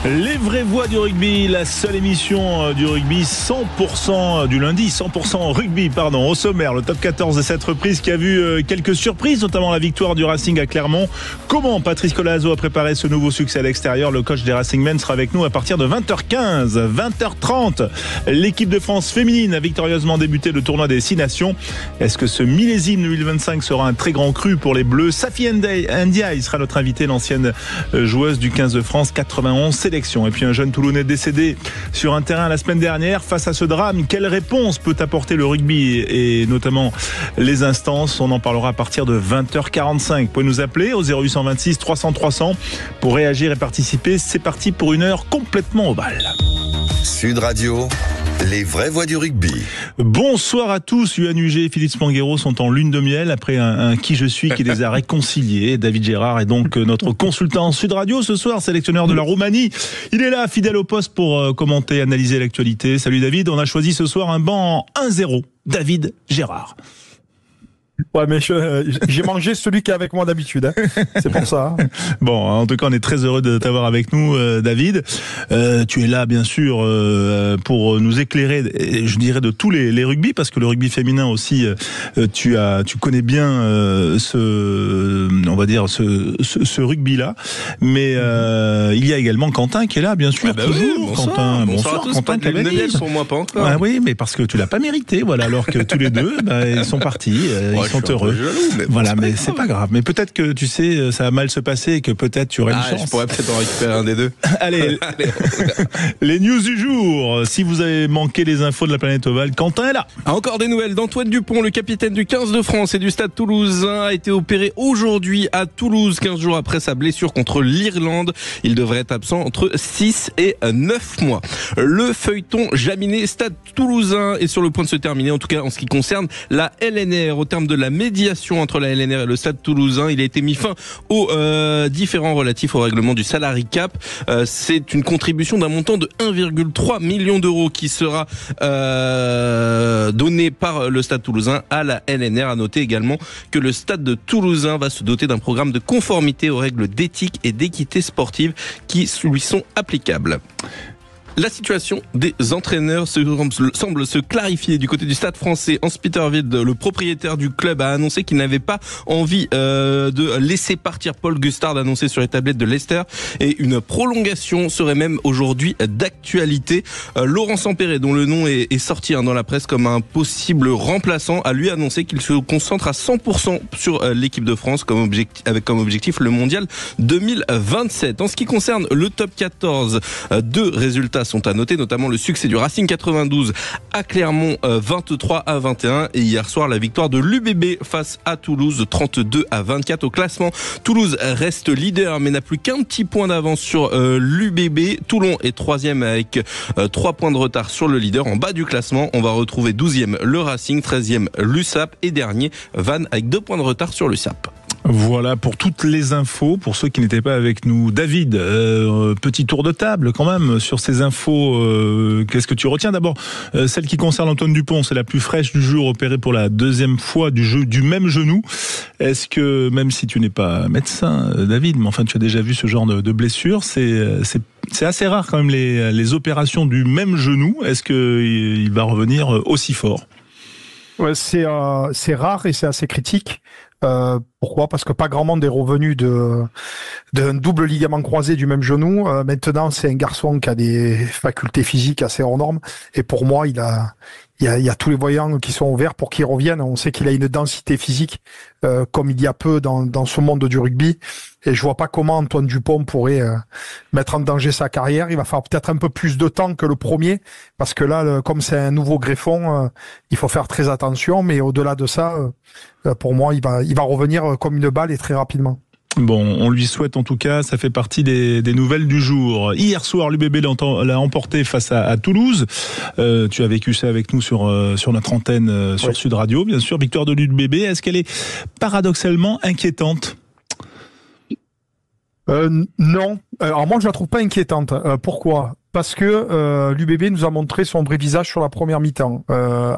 Les vraies voix du rugby, la seule émission du rugby 100% du lundi, 100% rugby, pardon, au sommaire, le top 14 de cette reprise qui a vu quelques surprises, notamment la victoire du Racing à Clermont. Comment Patrice Colazo a préparé ce nouveau succès à l'extérieur? Le coach des Racingmen sera avec nous à partir de 20h15, 20h30. L'équipe de France féminine a victorieusement débuté le tournoi des 6 nations. Est-ce que ce millésime 2025 sera un très grand cru pour les Bleus? Safi Ndiaye sera notre invitée, l'ancienne joueuse du 15 de France, 91 sélections. Et puis un jeune Toulonnais décédé sur un terrain la semaine dernière. Face à ce drame, quelle réponse peut apporter le rugby et notamment les instances? On en parlera à partir de 20h45. Vous pouvez nous appeler au 0826 300 300 pour réagir et participer. C'est parti pour une heure complètement au bal. Sud Radio, les vraies voix du rugby. Bonsoir à tous. Yuan Ugé et Philippe Spanghero sont en lune de miel après un qui je suis qui les a réconciliés. David Gérard est donc notre consultant Sud Radio ce soir, sélectionneur de la Roumanie. Il est là, fidèle au poste pour commenter, analyser l'actualité. Salut David, on a choisi ce soir un banc 1-0. David Gérard. Ouais, mais j'ai mangé celui qui est avec moi d'habitude, hein. C'est pour ça. Bon, en tout cas, on est très heureux de t'avoir avec nous, David. Tu es là, bien sûr, pour nous éclairer, je dirais, de tous les rugby, parce que le rugby féminin aussi, tu connais bien ce rugby-là. Mais il y a également Quentin qui est là, bien sûr. Toujours. Quentin, bonsoir à tous. Quentin pas de lune de miel pour moi, pas encore. Ah oui, mais parce que tu l'as pas mérité, voilà. Alors que tous les deux, ils sont partis. Ils sont heureux. Jaloux, mais c'est pas grave. Mais peut-être que tu sais, ça va mal se passer et que peut-être tu aurais une chance. Je pourrais peut-être en récupérer un des deux. Allez, les news du jour. Si vous avez manqué les infos de la planète ovale, Quentin est là. Encore des nouvelles d'Antoine Dupont, le capitaine du 15 de France et du Stade Toulousain, a été opéré aujourd'hui à Toulouse, 15 jours après sa blessure contre l'Irlande. Il devrait être absent entre 6 et 9 mois. Le feuilleton Jaminet Stade Toulousain est sur le point de se terminer, en tout cas en ce qui concerne la LNR. Au terme de la médiation entre la LNR et le Stade Toulousain, il a été mis fin aux différends relatifs au règlement du salary cap. C'est une contribution d'un montant de 1,3 million d'euros qui sera donnée par le Stade Toulousain à la LNR. À noter également que le Stade de Toulousain va se doter d'un programme de conformité aux règles d'éthique et d'équité sportive qui lui sont applicables. La situation des entraîneurs semble se clarifier du côté du Stade Français. Hans-Peter Wild, le propriétaire du club, a annoncé qu'il n'avait pas envie de laisser partir Paul Gustard, annoncé sur les tablettes de Leicester, et une prolongation serait même aujourd'hui d'actualité. Laurent Sampéré, dont le nom est sorti dans la presse comme un possible remplaçant, a lui annoncé qu'il se concentre à 100% sur l'équipe de France avec comme objectif le mondial 2027. En ce qui concerne le top 14, deux résultats sont à noter, notamment le succès du Racing 92 à Clermont 23-21 et hier soir la victoire de l'UBB face à Toulouse 32-24 au classement. Toulouse reste leader mais n'a plus qu'un petit point d'avance sur l'UBB. Toulon est 3e avec 3 points de retard sur le leader. En bas du classement, on va retrouver 12e le Racing, 13e l'USAP et dernier Vannes avec 2 points de retard sur l'USAP. Voilà pour toutes les infos, pour ceux qui n'étaient pas avec nous. David, petit tour de table quand même sur ces infos. Qu'est-ce que tu retiens? D'abord, celle qui concerne Antoine Dupont, c'est la plus fraîche du jour, opérée pour la deuxième fois du même genou. Est-ce que, même si tu n'es pas médecin, David, mais enfin tu as déjà vu ce genre de blessure, c'est assez rare quand même les opérations du même genou. Est-ce qu'il va revenir aussi fort? Ouais, c'est rare et c'est assez critique. Pourquoi? Parce que pas grand monde est revenu d'un double ligament croisé du même genou. Maintenant, c'est un garçon qui a des facultés physiques assez hors normes. Et pour moi, il y a tous les voyants qui sont ouverts pour qu'il revienne. On sait qu'il a une densité physique comme il y a peu dans ce monde du rugby. Et je vois pas comment Antoine Dupont pourrait mettre en danger sa carrière. Il va falloir peut-être un peu plus de temps que le premier, parce que là, comme c'est un nouveau greffon, il faut faire très attention. Mais au-delà de ça, pour moi, il va revenir comme une balle et très rapidement. Bon, on lui souhaite en tout cas, ça fait partie des nouvelles du jour. Hier soir, l'UBB l'a emporté face à Toulouse. Tu as vécu ça avec nous sur notre antenne, sur Sud Radio, bien sûr. Victoire de l'UBB, est-ce qu'elle est paradoxalement inquiétante? Non. Alors moi, je la trouve pas inquiétante. Pourquoi? Parce que l'UBB nous a montré son vrai visage sur la première mi-temps.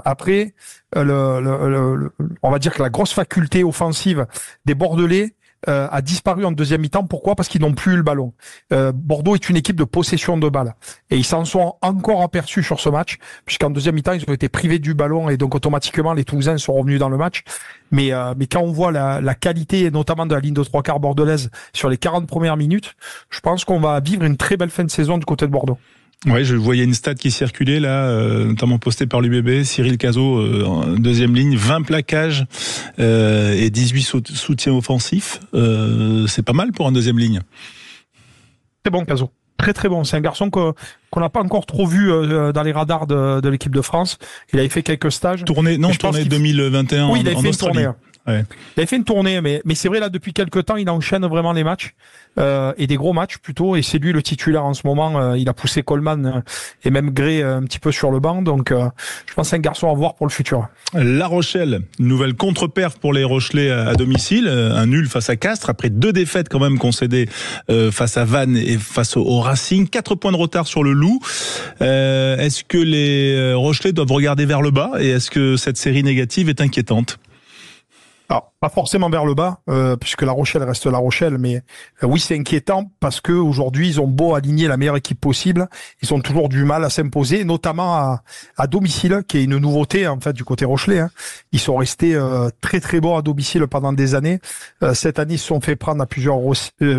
Après, on va dire que la grosse faculté offensive des Bordelais a disparu en deuxième mi-temps. Pourquoi ? Parce qu'ils n'ont plus eu le ballon. Bordeaux est une équipe de possession de balle et ils s'en sont encore aperçus sur ce match, puisqu'en deuxième mi-temps ils ont été privés du ballon et donc automatiquement les Toulousains sont revenus dans le match. Mais quand on voit la qualité, notamment de la ligne de trois quarts bordelaise sur les 40 premières minutes, je pense qu'on va vivre une très belle fin de saison du côté de Bordeaux. Ouais, je voyais une stat qui circulait là, notamment postée par l'UBB, Cyril Cazot, en deuxième ligne, 20 plaquages et 18 soutiens offensifs. C'est pas mal pour un deuxième ligne. Très bon, Cazot. Très très bon. C'est un garçon qu'on n'a pas encore trop vu dans les radars de l'équipe de France. Il avait fait quelques stages. Tournée 2021 oui, il avait en fait Australie. Une tournée. Ouais. Il avait fait une tournée, mais c'est vrai là depuis quelques temps, il enchaîne vraiment les matchs et des gros matchs plutôt. Et c'est lui le titulaire en ce moment. Il a poussé Coleman et même Gray un petit peu sur le banc. Donc, je pense que c'est un garçon à voir pour le futur. La Rochelle, une nouvelle contre-perf pour les Rochelais à domicile, un nul face à Castres après 2 défaites quand même concédées face à Vannes et face au Racing. 4 points de retard sur le Loup. Est-ce que les Rochelais doivent regarder vers le bas et est-ce que cette série négative est inquiétante ? Alors, pas forcément vers le bas, puisque La Rochelle reste La Rochelle, mais oui, c'est inquiétant parce que aujourd'hui, ils ont beau aligner la meilleure équipe possible, ils ont toujours du mal à s'imposer, notamment à domicile, qui est une nouveauté en fait du côté rochelais. Hein. Ils sont restés très très bons à domicile pendant des années. Cette année, ils se sont fait prendre à plusieurs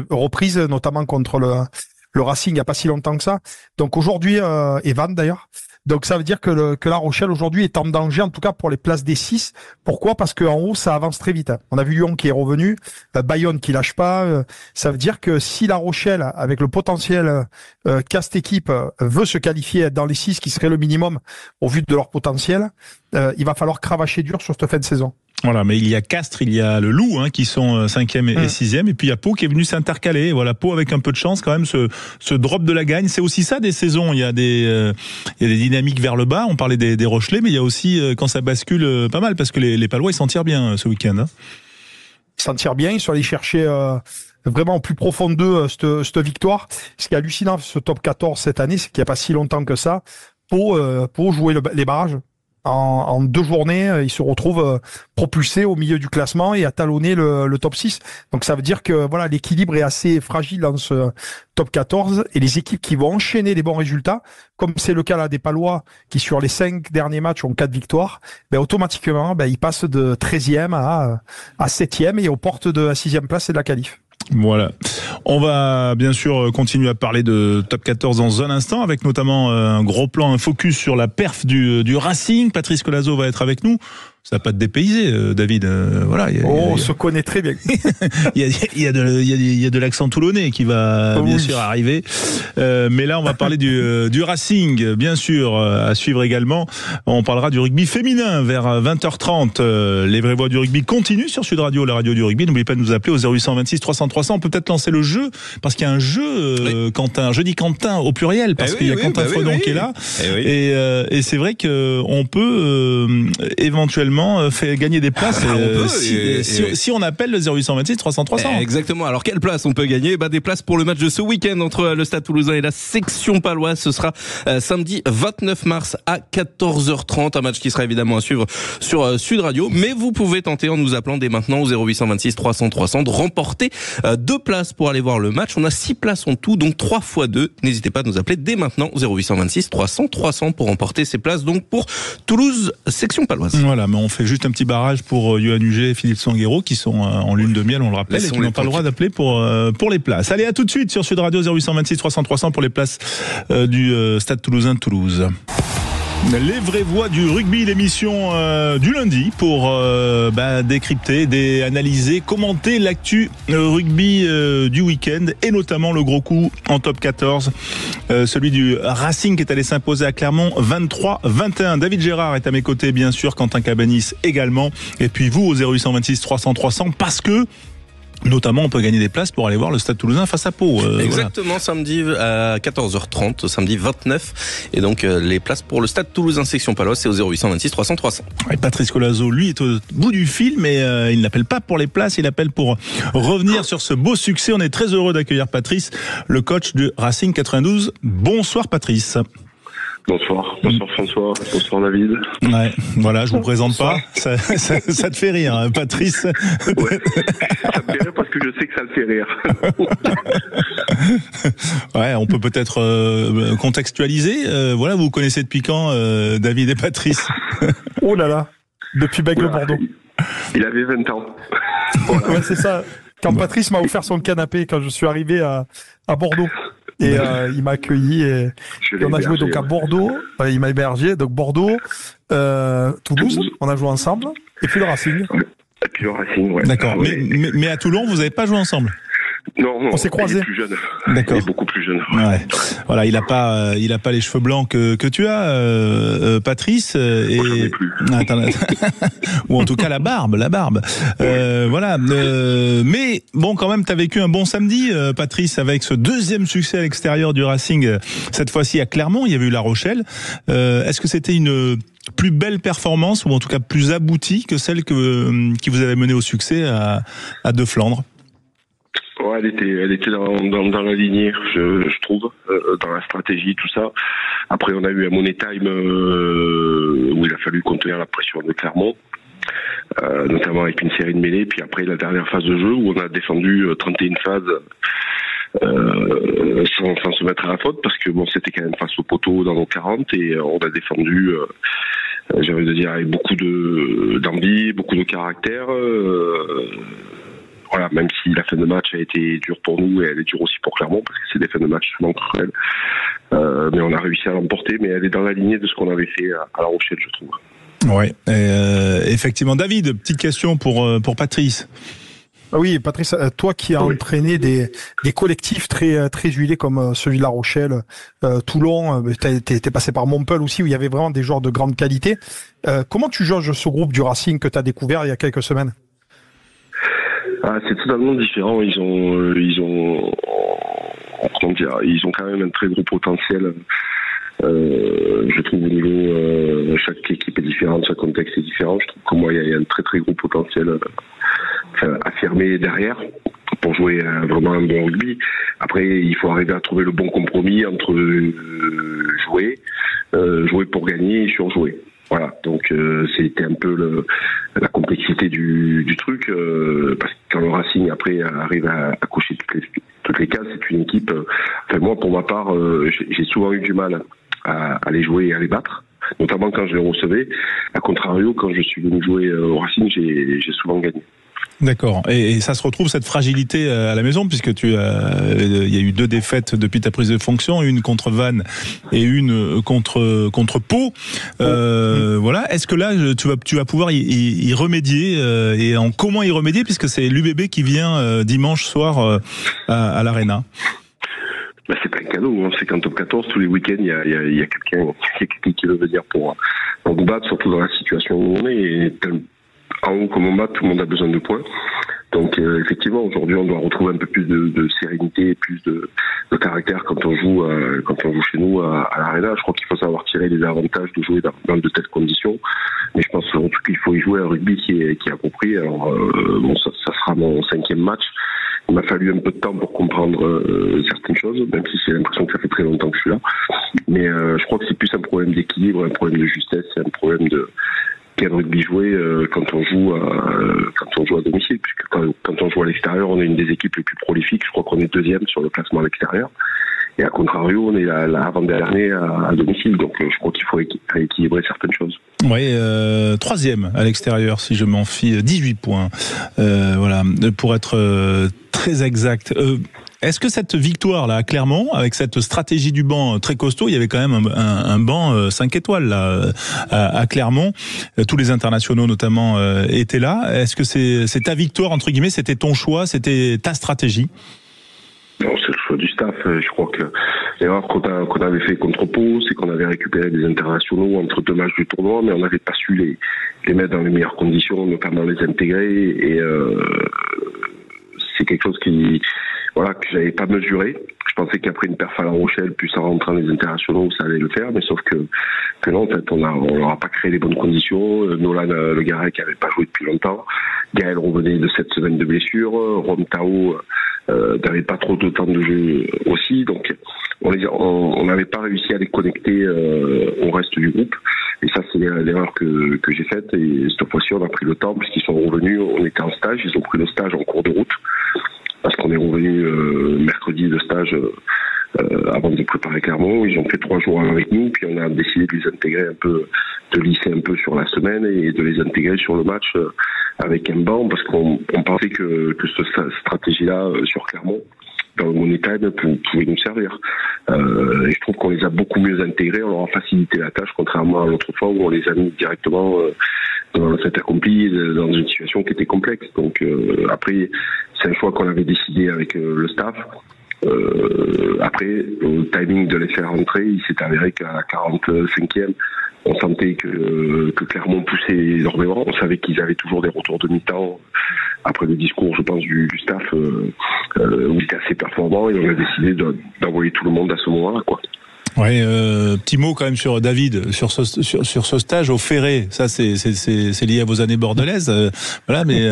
reprises, notamment contre le Racing il n'y a pas si longtemps que ça. Donc aujourd'hui, et Vannes d'ailleurs. Donc ça veut dire que La Rochelle aujourd'hui est en danger, en tout cas pour les places des 6. Pourquoi ? Parce qu'en haut, ça avance très vite. On a vu Lyon qui est revenu, Bayonne qui lâche pas. Ça veut dire que si La Rochelle, avec le potentiel qu'a cette équipe, veut se qualifier dans les 6, qui serait le minimum au vu de leur potentiel, il va falloir cravacher dur sur cette fin de saison. Voilà, mais il y a Castres, il y a le Loup qui sont 5e et 6e, et puis il y a Pau qui est venu s'intercaler. Voilà, Pau avec un peu de chance quand même ce drop de la gagne. C'est aussi ça des saisons. Il y a des dynamiques vers le bas. On parlait des Rochelais, mais il y a aussi quand ça bascule pas mal parce que les Palois ils s'en tirent bien ce week-end. Hein. Ils s'en tirent bien. Ils sont allés chercher vraiment au plus profond d'eux cette victoire. Ce qui est hallucinant, ce top 14 cette année, c'est qu'il n'y a pas si longtemps que ça. Pau jouer les barrages. En 2 journées, ils se retrouvent propulsés au milieu du classement et à talonner le top 6. Donc ça veut dire que voilà, l'équilibre est assez fragile dans ce top 14 et les équipes qui vont enchaîner les bons résultats, comme c'est le cas là des Palois qui sur les 5 derniers matchs ont 4 victoires, automatiquement ils passent de 13e à 7e et aux portes de la 6e place et de la qualif. Voilà. On va bien sûr continuer à parler de top 14 dans un instant avec notamment un gros plan, un focus sur la perf du Racing. Patrice Colazo va être avec nous. Ça va pas te dépayser, David. Voilà. On se connaît très bien. il y a de l'accent toulonnais qui va bien sûr arriver. Mais là, on va parler du Racing, bien sûr, à suivre également. On parlera du rugby féminin vers 20h30. Les vraies voix du rugby continuent sur Sud Radio, la radio du rugby. N'oubliez pas de nous appeler au 0826 300 300. On peut peut-être lancer le jeu parce qu'il y a un jeu, Quentin. Je dis Quentin au pluriel parce qu'il y a Quentin Fredon qui est là. Et c'est vrai que on peut éventuellement fait gagner des places si on appelle le 0826 300 300. Exactement. Alors quelle place on peut gagner ? Des places pour le match de ce week-end entre le Stade Toulousain et la section paloise. Ce sera samedi 29 mars à 14h30. Un match qui sera évidemment à suivre sur Sud Radio. Mais vous pouvez tenter en nous appelant dès maintenant au 0826 300 300 de remporter 2 places pour aller voir le match. On a 6 places en tout, donc 3 x 2. N'hésitez pas à nous appeler dès maintenant au 0826 300 300 pour remporter ces places donc pour Toulouse section paloise. Voilà, mais on fait juste un petit barrage pour Yoann Huget et Philippe Sanguero qui sont en lune de miel, on le rappelle, et qui n'ont pas le droit d'appeler pour les places. Allez, à tout de suite sur Sud Radio 0826 300 300 pour les places du Stade Toulousain de Toulouse. Les vraies voix du rugby, l'émission du lundi pour décrypter, analyser, commenter l'actu rugby du week-end et notamment le gros coup en top 14, celui du Racing qui est allé s'imposer à Clermont 23-21. David Gérard est à mes côtés bien sûr, Quentin Cabanis également, et puis vous au 0826 300 300 parce que notamment, on peut gagner des places pour aller voir le Stade Toulousain face à Pau. Exactement, voilà. Samedi à 14h30, samedi 29. Et donc, les places pour le Stade Toulousain section paloise, c'est au 0826 300 300. Et Patrice Colazo, lui, est au bout du fil, mais il n'appelle pas pour les places, il appelle pour revenir sur ce beau succès. On est très heureux d'accueillir Patrice, le coach du Racing 92. Bonsoir Patrice. Bonsoir François, bonsoir David. Ouais, voilà, je vous présente pas. Ça te fait rire, hein, Patrice. Ouais. Ça me fait rire parce que je sais que ça le fait rire. Ouais, on peut peut-être contextualiser. Voilà, vous connaissez depuis quand David et Patrice? Oh là là, depuis Bègle-Bordeaux. Il avait 20 ans. Voilà. Ouais, c'est ça. Quand Patrice m'a offert son canapé quand je suis arrivé à Bordeaux. Et il m'a accueilli et on a joué donc à Bordeaux. Il m'a hébergé, donc Bordeaux, Toulouse, on a joué ensemble. Et puis le Racing. Et puis le Racing, ouais. D'accord. Mais à Toulon, vous n'avez pas joué ensemble? Non, on s'est croisés. Il est plus jeune. D'accord. Il est beaucoup plus jeune. Ouais. Voilà, il a pas les cheveux blancs que tu as, Patrice. Et j'en ai plus. Ou en tout cas la barbe. Voilà. Mais bon, quand même, t'as vécu un bon samedi, Patrice, avec ce deuxième succès à l'extérieur du Racing. Cette fois-ci à Clermont, il y avait eu La Rochelle. Est-ce que c'était une plus belle performance ou en tout cas plus aboutie que celle qui vous avait mené au succès à De Flandre? Ouais, elle était dans la lignée, je trouve, dans la stratégie, tout ça. Après, on a eu un money time où il a fallu contenir la pression de Clermont, notamment avec une série de mêlées. Puis après, la dernière phase de jeu où on a défendu 31 phases sans se mettre à la faute, parce que bon, c'était quand même face au poteau dans nos 40 et on a défendu, j'ai envie de dire, avec beaucoup d'envie, beaucoup de caractère. Voilà, même si la fin de match a été dure pour nous et elle est dure aussi pour Clermont parce que c'est des fins de match souvent cruelles. Mais on a réussi à l'emporter, mais elle est dans la lignée de ce qu'on avait fait à La Rochelle, je trouve. Ouais, effectivement. David, petite question pour Patrice. Oui, Patrice, toi qui as entraîné des collectifs très huilés comme celui de La Rochelle, Toulon, t'es passé par Montpellier aussi où il y avait vraiment des joueurs de grande qualité. Comment tu jauges ce groupe du Racing que tu as découvert il y a quelques semaines? C'est totalement différent. Ils ont quand même un très gros potentiel. Je trouve au niveau, chaque équipe est différente, chaque contexte est différent. Je trouve que moi, il y a un très très gros potentiel affirmé derrière pour jouer vraiment un bon rugby. Après, il faut arriver à trouver le bon compromis entre jouer pour gagner et surjouer. Voilà, donc c'était un peu la complexité du truc, parce que quand le Racing après arrive à cocher toutes les cases, c'est une équipe. Enfin moi, pour ma part, j'ai souvent eu du mal à les jouer et à les battre, notamment quand je les recevais. À contrario, quand je suis venu jouer au Racing, j'ai souvent gagné. D'accord. Et ça se retrouve cette fragilité à la maison puisque il y a eu 2 défaites depuis ta prise de fonction, une contre Vannes et une contre Pau. Voilà. Est-ce que là tu vas pouvoir y remédier et comment y remédier puisque c'est l'UBB qui vient dimanche soir à l'Arena? C'est pas un cadeau, hein. C'est qu'en top 14 tous les week-ends il y a quelqu'un qui veut venir pour nous battre, surtout dans la situation où on est. Et en haut comme en bas, tout le monde a besoin de points. Donc effectivement, aujourd'hui, on doit retrouver un peu plus de sérénité, plus de caractère quand on joue chez nous à l'Arena. Je crois qu'il faut savoir tirer les avantages de jouer dans de telles conditions. Mais je pense surtout qu'il faut y jouer un rugby qui est approprié. Alors ça sera mon 5e match. Il m'a fallu un peu de temps pour comprendre certaines choses, même si j'ai l'impression que ça fait très longtemps que je suis là. Mais je crois que c'est plus un problème d'équilibre, un problème de justesse, un problème de quel rugby jouer quand on joue à domicile, puisque quand on joue à l'extérieur, on est une des équipes les plus prolifiques. Je crois qu'on est 2e sur le classement à l'extérieur. Et à contrario, on est l'avant-dernier à domicile. Donc je crois qu'il faut rééquilibrer certaines choses. Oui, 3e à l'extérieur, si je m'en fie, 18 points. Voilà, pour être très exact. Est-ce que cette victoire là à Clermont, avec cette stratégie du banc très costaud, il y avait quand même un banc 5 étoiles là à Clermont, tous les internationaux notamment étaient là. Est-ce que c'est ta victoire entre guillemets, c'était ton choix, c'était ta stratégie? Non, c'est le choix du staff. Je crois que l'erreur qu'on avait fait contre Pau, c'est qu'on avait récupéré des internationaux entre 2 matchs du tournoi, mais on n'avait pas su les mettre dans les meilleures conditions, notamment les intégrer. Et c'est quelque chose que j'avais pas mesuré. Je pensais qu'après une perf à La Rochelle, plus en rentrant les internationaux, ça allait le faire, mais sauf que non, en fait, on leur a pas créé les bonnes conditions. Nolan Le Garec avait pas joué depuis longtemps. Gaël revenait de 7 semaines de blessure. Rom Tao n'avaient pas trop de temps de jeu aussi, donc on n'avait pas réussi à les connecter au reste du groupe. Et ça, c'est l'erreur que j'ai faite. Et cette fois-ci, on a pris le temps puisqu'ils sont revenus. On était en stage, ils ont pris le stage en cours de route parce qu'on est revenu mercredi de stage. Avant de préparer Clermont, ils ont fait 3 jours avec nous, puis on a décidé de les intégrer un peu, de lisser un peu sur la semaine et de les intégrer sur le match avec un banc, parce qu'on pensait que cette stratégie-là sur Clermont, dans le Money Time, pouvait nous servir. Et je trouve qu'on les a beaucoup mieux intégrés, on leur a facilité la tâche, contrairement à l'autre fois où on les a mis directement dans le fait accompli, dans une situation qui était complexe. Donc après, c'est un choix qu'on avait décidé avec le staff. Après, le timing de les faire rentrer, il s'est avéré qu'à la 45e, on sentait que Clermont poussait énormément. On savait qu'ils avaient toujours des retours de mi-temps après le discours, je pense, du staff où il était assez performant, et on a décidé d'envoyer tout le monde à ce moment-là, quoi. Ouais, petit mot quand même sur David, sur ce stage au Ferré. Ça, c'est lié à vos années bordelaises, voilà. Mais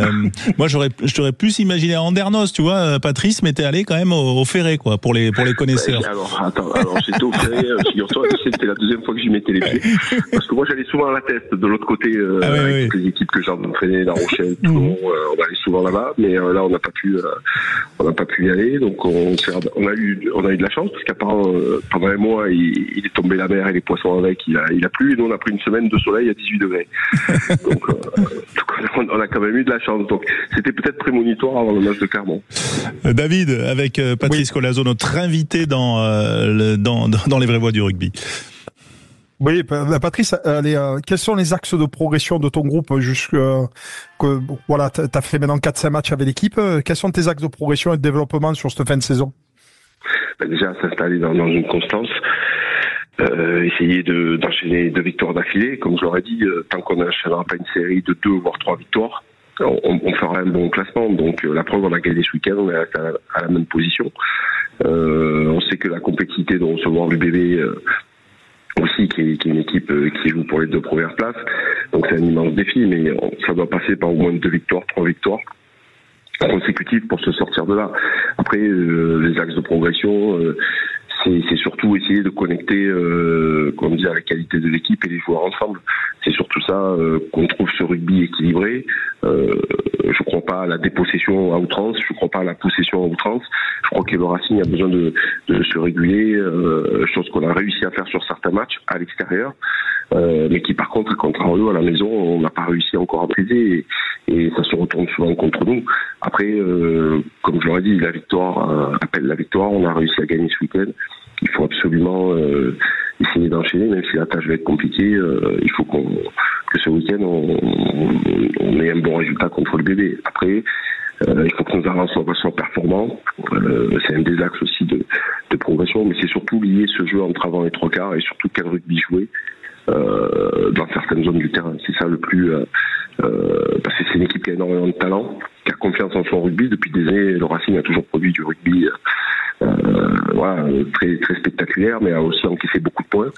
moi, je t'aurais plus imaginé à Andernos, tu vois. Patrice m'était allé quand même au Ferré, quoi, pour les connaisseurs. Alors j'étais au Ferré. Figure-toi, c'était la deuxième fois que j'y mettais les pieds, parce que moi j'allais souvent à la Teste de l'autre côté avec toutes les équipes que j'entraînais, La Rochelle, Toulon. On allait souvent là-bas, mais là on n'a pas pu y aller. Donc on a eu de la chance parce qu'apparemment pendant un mois il est tombé la mer et les poissons avec, il a plu, et nous on a pris une semaine de soleil à 18 degrés. Donc on a quand même eu de la chance. Donc c'était peut-être prémonitoire avant le match de Clermont. David, avec Patrice Colazo, notre invité dans les vraies voix du rugby. Oui, Patrice, quels sont les axes de progression de ton groupe voilà, t'as fait maintenant 4-5 matchs avec l'équipe. Quels sont tes axes de progression et de développement sur cette fin de saison? Déjà, s'installer dans une constance, essayer d'enchaîner 2 victoires d'affilée. Comme je l'aurais dit, tant qu'on n'enchaînera pas une série de 2 voire 3 victoires, on fera un bon classement. Donc la preuve, on a gagné ce week-end, on est à la même position. On sait que la complexité de recevoir l'UBB aussi, qui est une équipe qui joue pour les 2 premières places, donc c'est un immense défi, mais ça doit passer par au moins 2 victoires, 3 victoires consécutives pour se sortir de là. Après, les axes de progression, c'est surtout essayer de connecter, comme dire, la qualité de l'équipe et les joueurs ensemble. C'est surtout ça qu'on trouve ce rugby équilibré. Je crois pas à la dépossession à outrance, je crois pas à la possession à outrance. Je crois que le Racing a besoin de se réguler, chose qu'on a réussi à faire sur certains matchs à l'extérieur, mais qui par contre, contrairement à la maison, on n'a pas réussi encore à briser, et ça se retourne souvent contre nous. Après, comme je l'aurais dit, la victoire appelle la victoire. On a réussi à gagner ce week-end. Il faut absolument essayer d'enchaîner, même si la tâche va être compliquée. Il faut que ce week-end on ait un bon résultat contre le bébé. Après, il faut que nos avancements soient performants. C'est un des axes aussi de progression, mais c'est surtout lié ce jeu entre avant et 3 quarts, et surtout quel rugby jouer dans certaines zones du terrain. C'est ça le plus... parce que c'est une équipe qui a énormément de talent, qui a confiance en son rugby. Depuis des années, le Racing a toujours produit du rugby voilà, très, très spectaculaire, mais a aussi encaissé beaucoup de points.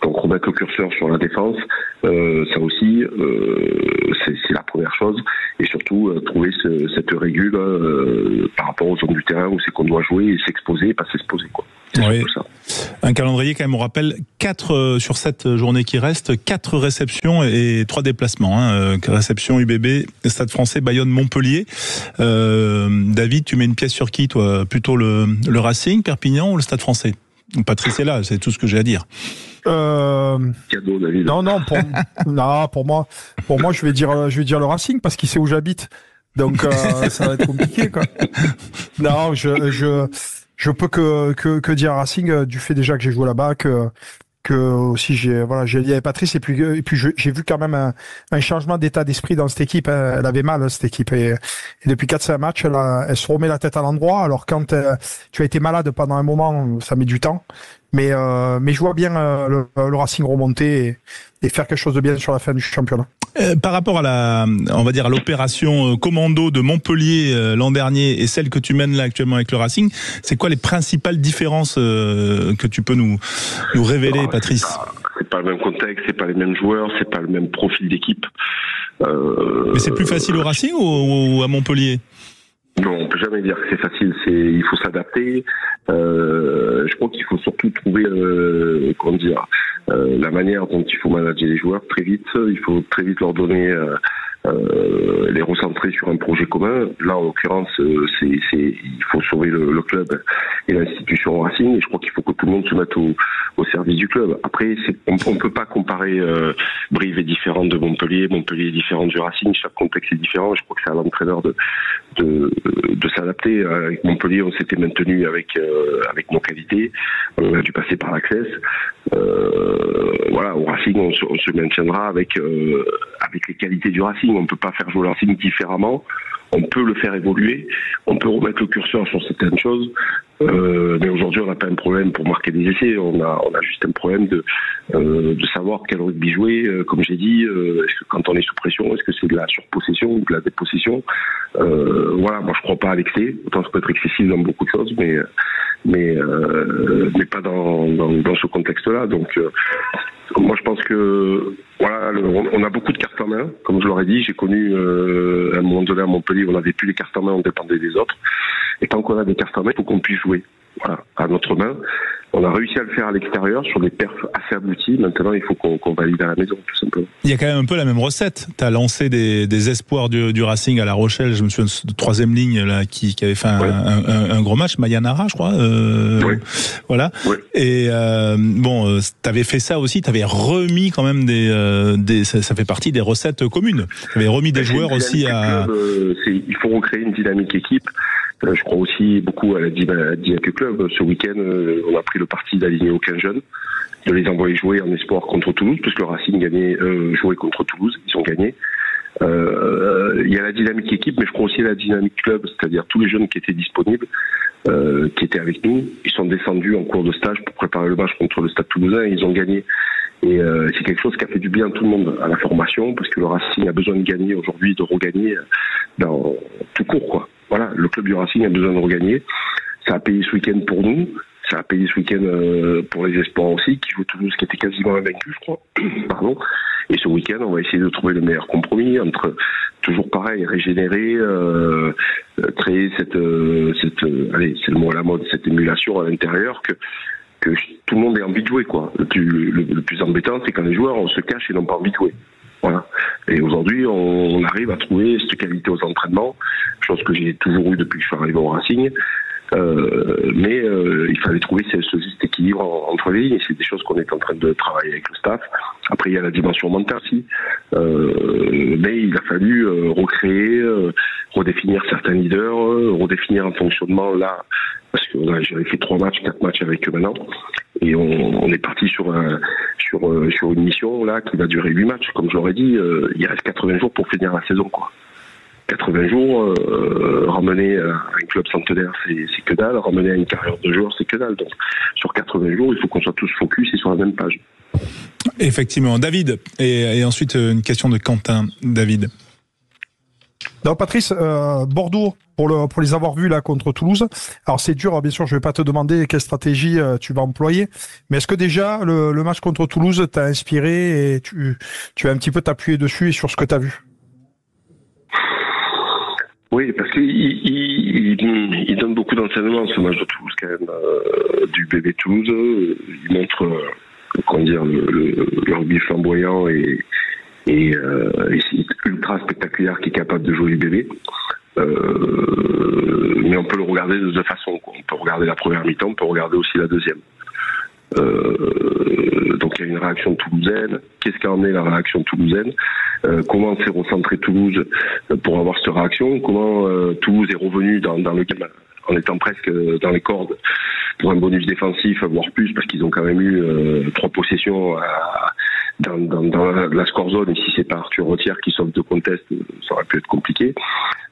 Donc remettre le curseur sur la défense, ça aussi, c'est la première chose. Et surtout, trouver cette régule par rapport aux zones du terrain où c'est qu'on doit jouer et s'exposer et pas s'exposer, quoi. Oui. Ça. Un calendrier quand même, on rappelle 4 sur cette journée qui reste, 4 réceptions et 3 déplacements, hein. Réception UBB, Stade Français, Bayonne, Montpellier. David, tu mets une pièce sur qui, toi? Plutôt le Racing, Perpignan ou le Stade Français? Patrice est là, c'est tout ce que j'ai à dire. Cadeau, David. Non, pour moi, je vais dire le Racing parce qu'il sait où j'habite. Donc ça va être compliqué, quoi. Non, je peux que dire Racing, du fait déjà que j'ai joué là-bas, que aussi j'ai lié avec Patrice, et puis j'ai vu quand même un changement d'état d'esprit dans cette équipe. Elle avait mal, cette équipe, et depuis 4-5 matchs, elle se remet la tête à l'endroit. Alors quand tu as été malade pendant un moment, ça met du temps, mais je vois bien le Racing remonter et faire quelque chose de bien sur la fin du championnat. Par rapport à à l'opération commando de Montpellier l'an dernier et celle que tu mènes là actuellement avec le Racing, c'est quoi les principales différences que tu peux nous révéler, Patrice? C'est pas le même contexte, c'est pas les mêmes joueurs, c'est pas le même profil d'équipe. Mais c'est plus facile au Racing ou à Montpellier? Non, on peut jamais dire que c'est facile. Il faut s'adapter. Je crois qu'il faut surtout trouver, la manière dont il faut manager les joueurs très vite. Il faut très vite leur donner, les recentrer sur un projet commun. Là, en l'occurrence, il faut sauver le club et l'institution Racing. Et je crois qu'il faut que tout le monde se mette au service du club. Après, on peut pas comparer. Brive est différente de Montpellier. Montpellier est différent du Racing. Chaque contexte est différent. Je crois que c'est à l'entraîneur de s'adapter. Avec Montpellier, on s'était maintenu avec nos qualités. On a dû passer par l'Access. Voilà, au Racing, on se maintiendra avec les qualités du Racing. On ne peut pas faire jouer le Racing différemment. On peut le faire évoluer. On peut remettre le curseur sur certaines choses. Mais aujourd'hui, on n'a pas un problème pour marquer des essais. On a juste un problème de savoir quel rugby jouer. Comme j'ai dit, est-ce que quand on est sous pression, est-ce que c'est de la surpossession ou de la dépossession? Voilà, moi je crois pas à l'excès. Autant ça peut être excessif dans beaucoup de choses, mais pas dans ce contexte-là. Donc moi je pense que voilà, on a beaucoup de cartes en main. Comme je l'aurais dit, j'ai connu à un moment donné à Montpellier, on n'avait plus les cartes en main, on dépendait des autres. Et tant qu'on a des cartes en main, il faut qu'on puisse jouer. Voilà, à notre main. On a réussi à le faire à l'extérieur sur des perfs assez aboutis. Maintenant, il faut qu'on valide à la maison, tout simplement. Il y a quand même un peu la même recette. Tu as lancé des espoirs du Racing à La Rochelle. Je me souviens de troisième ligne là, qui avait fait un gros match. Mayanara, je crois. Voilà. Ouais. Et tu avais fait ça aussi. Tu avais remis quand même ça fait partie des recettes communes. Tu avais remis des joueurs aussi à... il faut recréer une dynamique équipe. Je crois aussi beaucoup à la Dynamique Club. Ce week-end, on a pris le parti d'aligner aucun jeune, de les envoyer jouer en espoir contre Toulouse, parce que le Racing jouait contre Toulouse, ils ont gagné. Il y a la dynamique équipe, mais je crois aussi à la Dynamique Club, c'est-à-dire tous les jeunes qui étaient disponibles, qui étaient avec nous, ils sont descendus en cours de stage pour préparer le match contre le Stade Toulousain et ils ont gagné. Et c'est quelque chose qui a fait du bien à tout le monde, à la formation, parce que le Racing a besoin de gagner aujourd'hui, de regagner dans tout court, quoi. Voilà, le club du Racing a besoin de regagner. Ça a payé ce week-end pour nous. Ça a payé ce week-end pour les espoirs aussi, qui jouent Toulouse, qui était quasiment invaincu, je crois. Pardon. Et ce week-end, on va essayer de trouver le meilleur compromis entre, toujours pareil, régénérer, créer allez, c'est le mot à la mode, cette émulation à l'intérieur que tout le monde ait envie de jouer, quoi. Le plus embêtant, c'est quand les joueurs, on se cache et n'ont pas envie de jouer. Voilà. Et aujourd'hui, on arrive à trouver cette qualité aux entraînements, chose que j'ai toujours eu depuis que je suis arrivé au Racing. Mais il fallait trouver ce juste équilibre entre les lignes, et c'est des choses qu'on est en train de travailler avec le staff. Après, il y a la dimension mentale aussi, mais il a fallu recréer, redéfinir certains leaders, redéfinir un fonctionnement là, parce que j'avais fait 4 matchs avec eux maintenant, et on est parti sur une mission là qui va durer 8 matchs. Comme je l'aurais dit, il reste 80 jours pour finir la saison, quoi. 80 jours, ramener à un club centenaire, c'est que dalle. Ramener à une carrière de joueur, c'est que dalle. Donc, sur 80 jours, il faut qu'on soit tous focus et sur la même page. Effectivement. David, et ensuite une question de Quentin. David. Non, Patrice, Bordeaux, pour les avoir vus là contre Toulouse. Alors c'est dur, bien sûr, je vais pas te demander quelle stratégie tu vas employer, mais est-ce que déjà le match contre Toulouse t'a inspiré et tu vas un petit peu t'appuyer dessus et sur ce que tu as vu? Oui, parce qu'il donne beaucoup d'enseignements, ce match de Toulouse, quand même, du bébé Toulouse. Il montre, le rugby flamboyant et c'est ultra spectaculaire qui est capable de jouer le bébé. Mais on peut le regarder de deux façons, quoi. On peut regarder la première mi-temps, on peut regarder aussi la deuxième. Donc il y a une réaction toulousaine. Qu'est-ce qu'en est la réaction toulousaine? Comment s'est recentré Toulouse pour avoir cette réaction? Comment Toulouse est revenu dans le game en étant presque dans les cordes pour un bonus défensif, voire plus, parce qu'ils ont quand même eu 3 possessions dans la score zone, et si c'est pas Arthur Rottière qui sauve 2 contests, ça aurait pu être compliqué.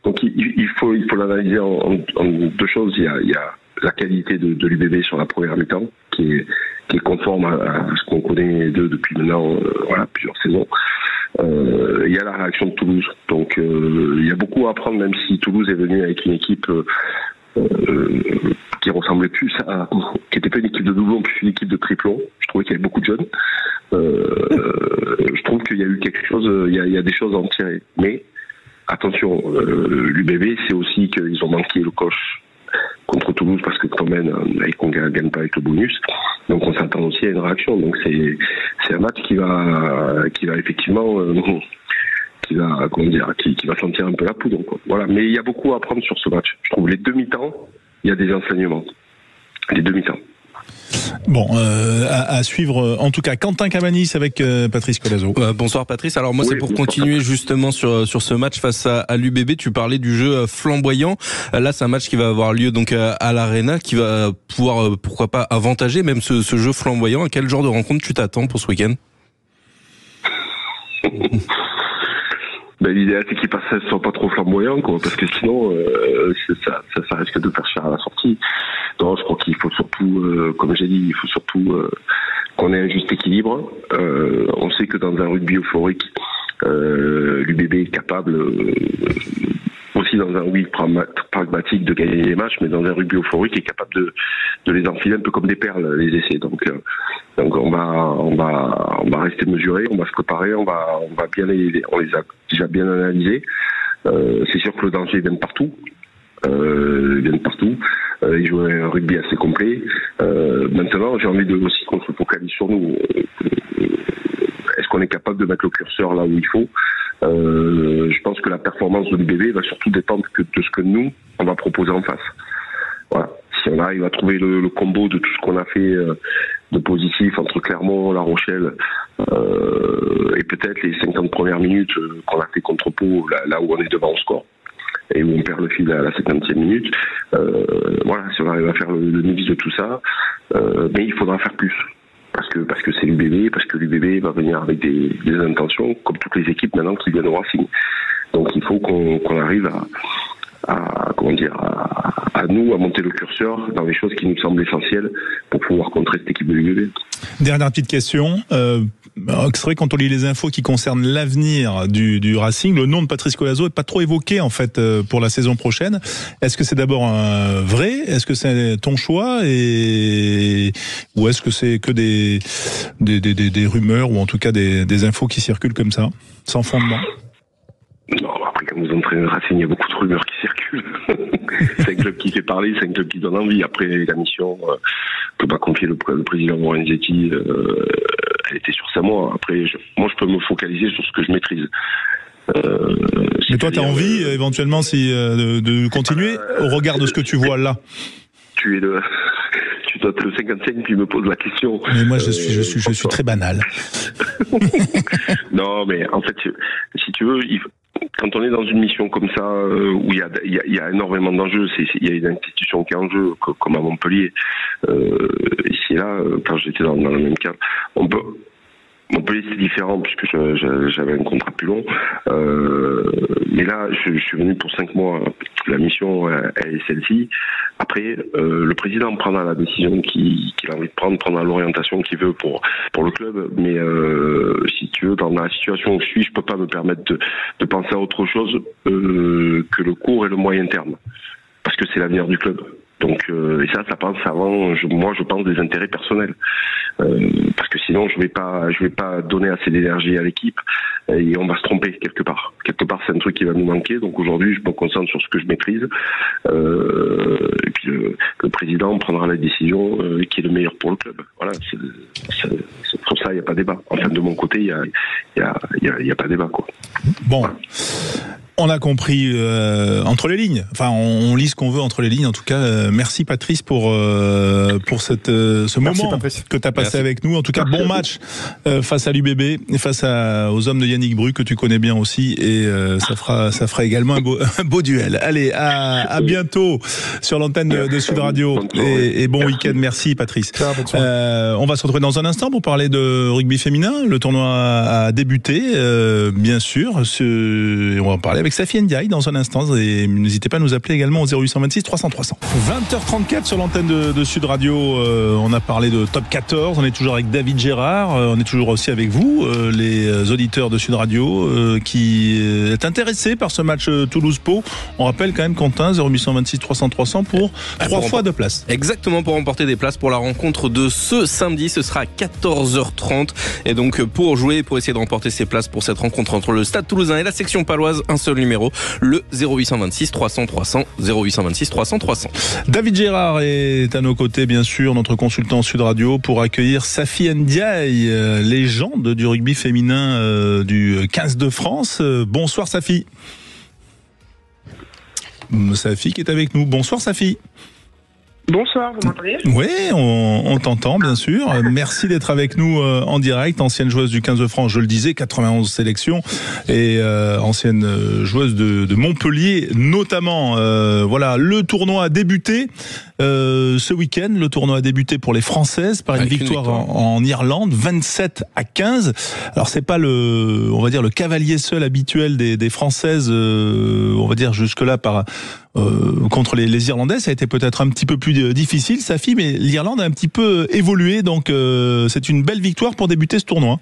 Donc il faut l'analyser en 2 choses. Il y a la qualité de l'UBB sur la première mi-temps, qui est conforme à ce qu'on connaît d'eux depuis maintenant plusieurs saisons. Il y a la réaction de Toulouse. Donc il y a beaucoup à apprendre, même si Toulouse est venu avec une équipe qui ressemblait plus qui n'était pas une équipe de doublon, plus une équipe de triplon. Je trouvais qu'il y avait beaucoup de jeunes. Je trouve qu'il y a eu quelque chose, il y a des choses à en tirer. Mais attention, l'UBB, c'est aussi qu'ils ont manqué le coche contre Toulouse parce que quand même, qu'on ne gagne pas avec le bonus. Donc on s'attend aussi à une réaction. Donc c'est un match qui va effectivement qui va sentir un peu la poudre, quoi. Voilà. Mais il y a beaucoup à apprendre sur ce match. Je trouve les demi-temps, il y a des enseignements. Les demi-temps. Bon, à suivre en tout cas Quentin Cabanis avec Patrice Colazo. Bonsoir Patrice, alors moi c'est pour continuer justement sur ce match face à l'UBB. Tu parlais du jeu flamboyant, là c'est un match qui va avoir lieu donc à l'Arena, qui va pouvoir pourquoi pas avantager même ce jeu flamboyant. À quel genre de rencontre tu t'attends pour ce week-end? L'idéal c'est qu'ils ne soient pas trop flamboyants, quoi, parce que sinon ça risque de faire cher à la sortie. Donc je crois qu'il faut surtout, comme j'ai dit, qu'on ait un juste équilibre. On sait que dans un rugby euphorique, l'UBB est capable, aussi dans un rugby pragmatique, de gagner les matchs, mais dans un rugby euphorique est capable de les enfiler un peu comme des perles, les essais. Donc on va rester mesuré, on va se préparer, on les a déjà bien analysés. C'est sûr que le danger vient de partout. Ils jouent un rugby assez complet. Maintenant, j'ai envie aussi qu'on se focalise sur nous. Est-ce qu'on est capable de mettre le curseur là où il faut? Je pense que la performance de l'UBB va surtout dépendre de ce que nous, on va proposer en face. Voilà. Si on arrive à trouver le combo de tout ce qu'on a fait de positif entre Clermont, La Rochelle et peut-être les 50 premières minutes qu'on a fait contre Pau, là où on est devant au score et où on perd le fil à la 50e minute, voilà, si on arrive à faire le mix de tout ça, mais il faudra faire plus. Parce que c'est l'UBB, parce que l'UBB va venir avec des intentions, comme toutes les équipes maintenant qui viennent au Racing. Donc il faut qu'on arrive à monter le curseur dans les choses qui nous semblent essentielles pour pouvoir contrer cette équipe de l'UBB. Dernière petite question. C'est vrai, quand on lit les infos qui concernent l'avenir du Racing, le nom de Patrice Colazo n'est pas trop évoqué en fait pour la saison prochaine. Est-ce que c'est d'abord vrai? Est-ce que c'est ton choix ou est-ce que c'est que des rumeurs ou en tout cas des infos qui circulent comme ça, sans fondement? Non, après, quand vous entraînez le Racing, il y a beaucoup de rumeurs qui circulent. C'est un club qui fait parler, c'est un club qui donne envie. Après, la mission, peut pas confier le président Morenzetti, elle était sur sa moi. Après, moi, je peux me focaliser sur ce que je maîtrise. Mais toi, tu as envie, éventuellement, de continuer au regard de ce que tu vois là? Tu dois être le 55 puis me pose la question. Mais moi, je suis très banal. Non, mais en fait, si tu veux, quand on est dans une mission comme ça, où il y a énormément d'enjeux, il y a une institution qui est en jeu, comme à Montpellier. Ici et là, quand j'étais dans le même cadre, Montpellier c'est différent puisque j'avais un contrat plus long, mais là je suis venu pour 5 mois. La mission elle est celle-ci. Après le président prendra la décision qu'il a envie de prendra l'orientation qu'il veut pour le club, mais si tu veux, dans la situation où je suis, je peux pas me permettre de penser à autre chose que le court et le moyen terme, parce que c'est l'avenir du club. Donc et ça passe avant, moi je pense, des intérêts personnels, parce que sinon je vais pas donner assez d'énergie à l'équipe et on va se tromper quelque part c'est un truc qui va nous manquer. Donc aujourd'hui je me concentre sur ce que je maîtrise, et puis le président prendra la décision qui est le meilleur pour le club. Voilà, sur ça il y a pas débat. Enfin de mon côté il y a pas débat, quoi. Bon. Voilà. On a compris entre les lignes. Enfin, on lit ce qu'on veut entre les lignes. En tout cas, merci Patrice pour ce moment que tu as passé avec nous. En tout cas, bon match face à l'UBB et face aux hommes de Yannick Bru que tu connais bien aussi. Et ça fera également un beau duel. Allez, à bientôt sur l'antenne de Sud Radio et bon week-end. Merci Patrice. On va se retrouver dans un instant pour parler de rugby féminin. Le tournoi a débuté, bien sûr. On va en parler avec Safi Ndiaye dans un instant, et n'hésitez pas à nous appeler également au 0826 300 300. 20h34 sur l'antenne de Sud Radio. On a parlé de Top 14, on est toujours avec David Gérard, on est toujours aussi avec vous, les auditeurs de Sud Radio, qui est intéressé par ce match Toulouse-Pau. On rappelle quand même, Quentin, 0826 300 300 pour 3 fois de place. Exactement, pour remporter des places pour la rencontre de ce samedi, ce sera à 14h30, et donc pour jouer, pour essayer de remporter ces places pour cette rencontre entre le Stade Toulousain et la section paloise, un seul seul numéro, le 0826 300 300, 0826 300 300. David Gérard est à nos côtés, bien sûr, notre consultant Sud Radio, pour accueillir Safi Ndiaye, légende du rugby féminin du 15 de France. Bonsoir Safi. Safi qui est avec nous. Bonsoir Safi. Bonsoir, vous m'entendez ? Oui, on t'entend bien sûr. Merci d'être avec nous en direct. Ancienne joueuse du 15 de France, je le disais, 91 sélections et ancienne joueuse de Montpellier notamment. Voilà, le tournoi a débuté ce week-end. Le tournoi a débuté pour les Françaises par une victoire en Irlande, 27-15. Alors c'est pas on va dire le cavalier seul habituel des Françaises, on va dire jusque-là contre les Irlandais. Ça a été peut-être un petit peu plus difficile, Safi, mais l'Irlande a un petit peu évolué, donc c'est une belle victoire pour débuter ce tournoi.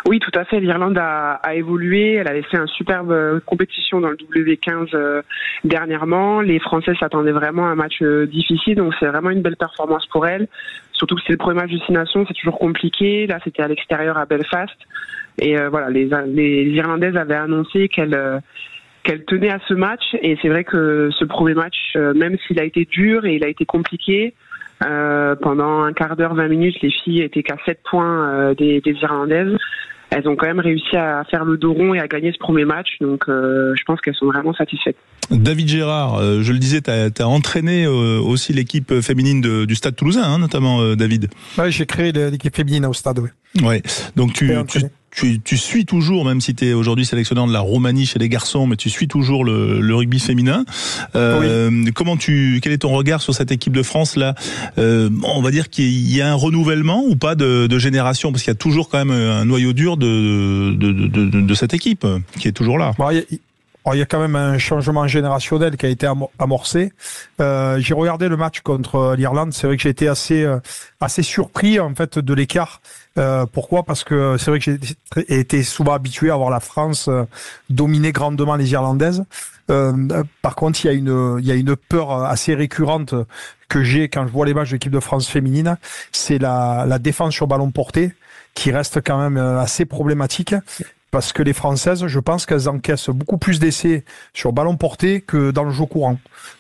Oui, tout à fait. L'Irlande a évolué. Elle avait fait une superbe compétition dans le W15 dernièrement. Les Français s'attendaient vraiment à un match difficile, donc c'est vraiment une belle performance pour elles. Surtout que c'est le premier match de 6 nations, c'est toujours compliqué. Là, c'était à l'extérieur à Belfast. Et voilà, les Irlandaises avaient annoncé qu'elle tenait à ce match, et c'est vrai que ce premier match, même s'il a été dur et il a été compliqué, pendant un quart d'heure, 20 minutes, les filles étaient qu'à 7 points des Irlandaises. Elles ont quand même réussi à faire le dos rond et à gagner ce premier match, donc je pense qu'elles sont vraiment satisfaites. David Gérard, je le disais, t'as entraîné aussi l'équipe féminine du Stade Toulousain, hein, notamment David. Ouais, j'ai créé l'équipe féminine au Stade, oui. Ouais, donc tu suis toujours, même si tu es aujourd'hui sélectionneur de la Roumanie chez les garçons, mais tu suis toujours le rugby féminin. Oui. Quel est ton regard sur cette équipe de France là? On va dire qu'il y a un renouvellement ou pas de génération, parce qu'il y a toujours quand même un noyau dur de cette équipe qui est toujours là. Bon, il y a quand même un changement générationnel qui a été amorcé. J'ai regardé le match contre l'Irlande. C'est vrai que j'ai été assez surpris en fait de l'écart. Pourquoi ? Parce que c'est vrai que j'ai été souvent habitué à voir la France dominer grandement les Irlandaises. Par contre, il y a une peur assez récurrente que j'ai quand je vois les matchs de l'équipe de France féminine. C'est la défense sur ballon porté qui reste quand même assez problématique. Parce que les Françaises, je pense qu'elles encaissent beaucoup plus d'essais sur ballon porté que dans le jeu courant.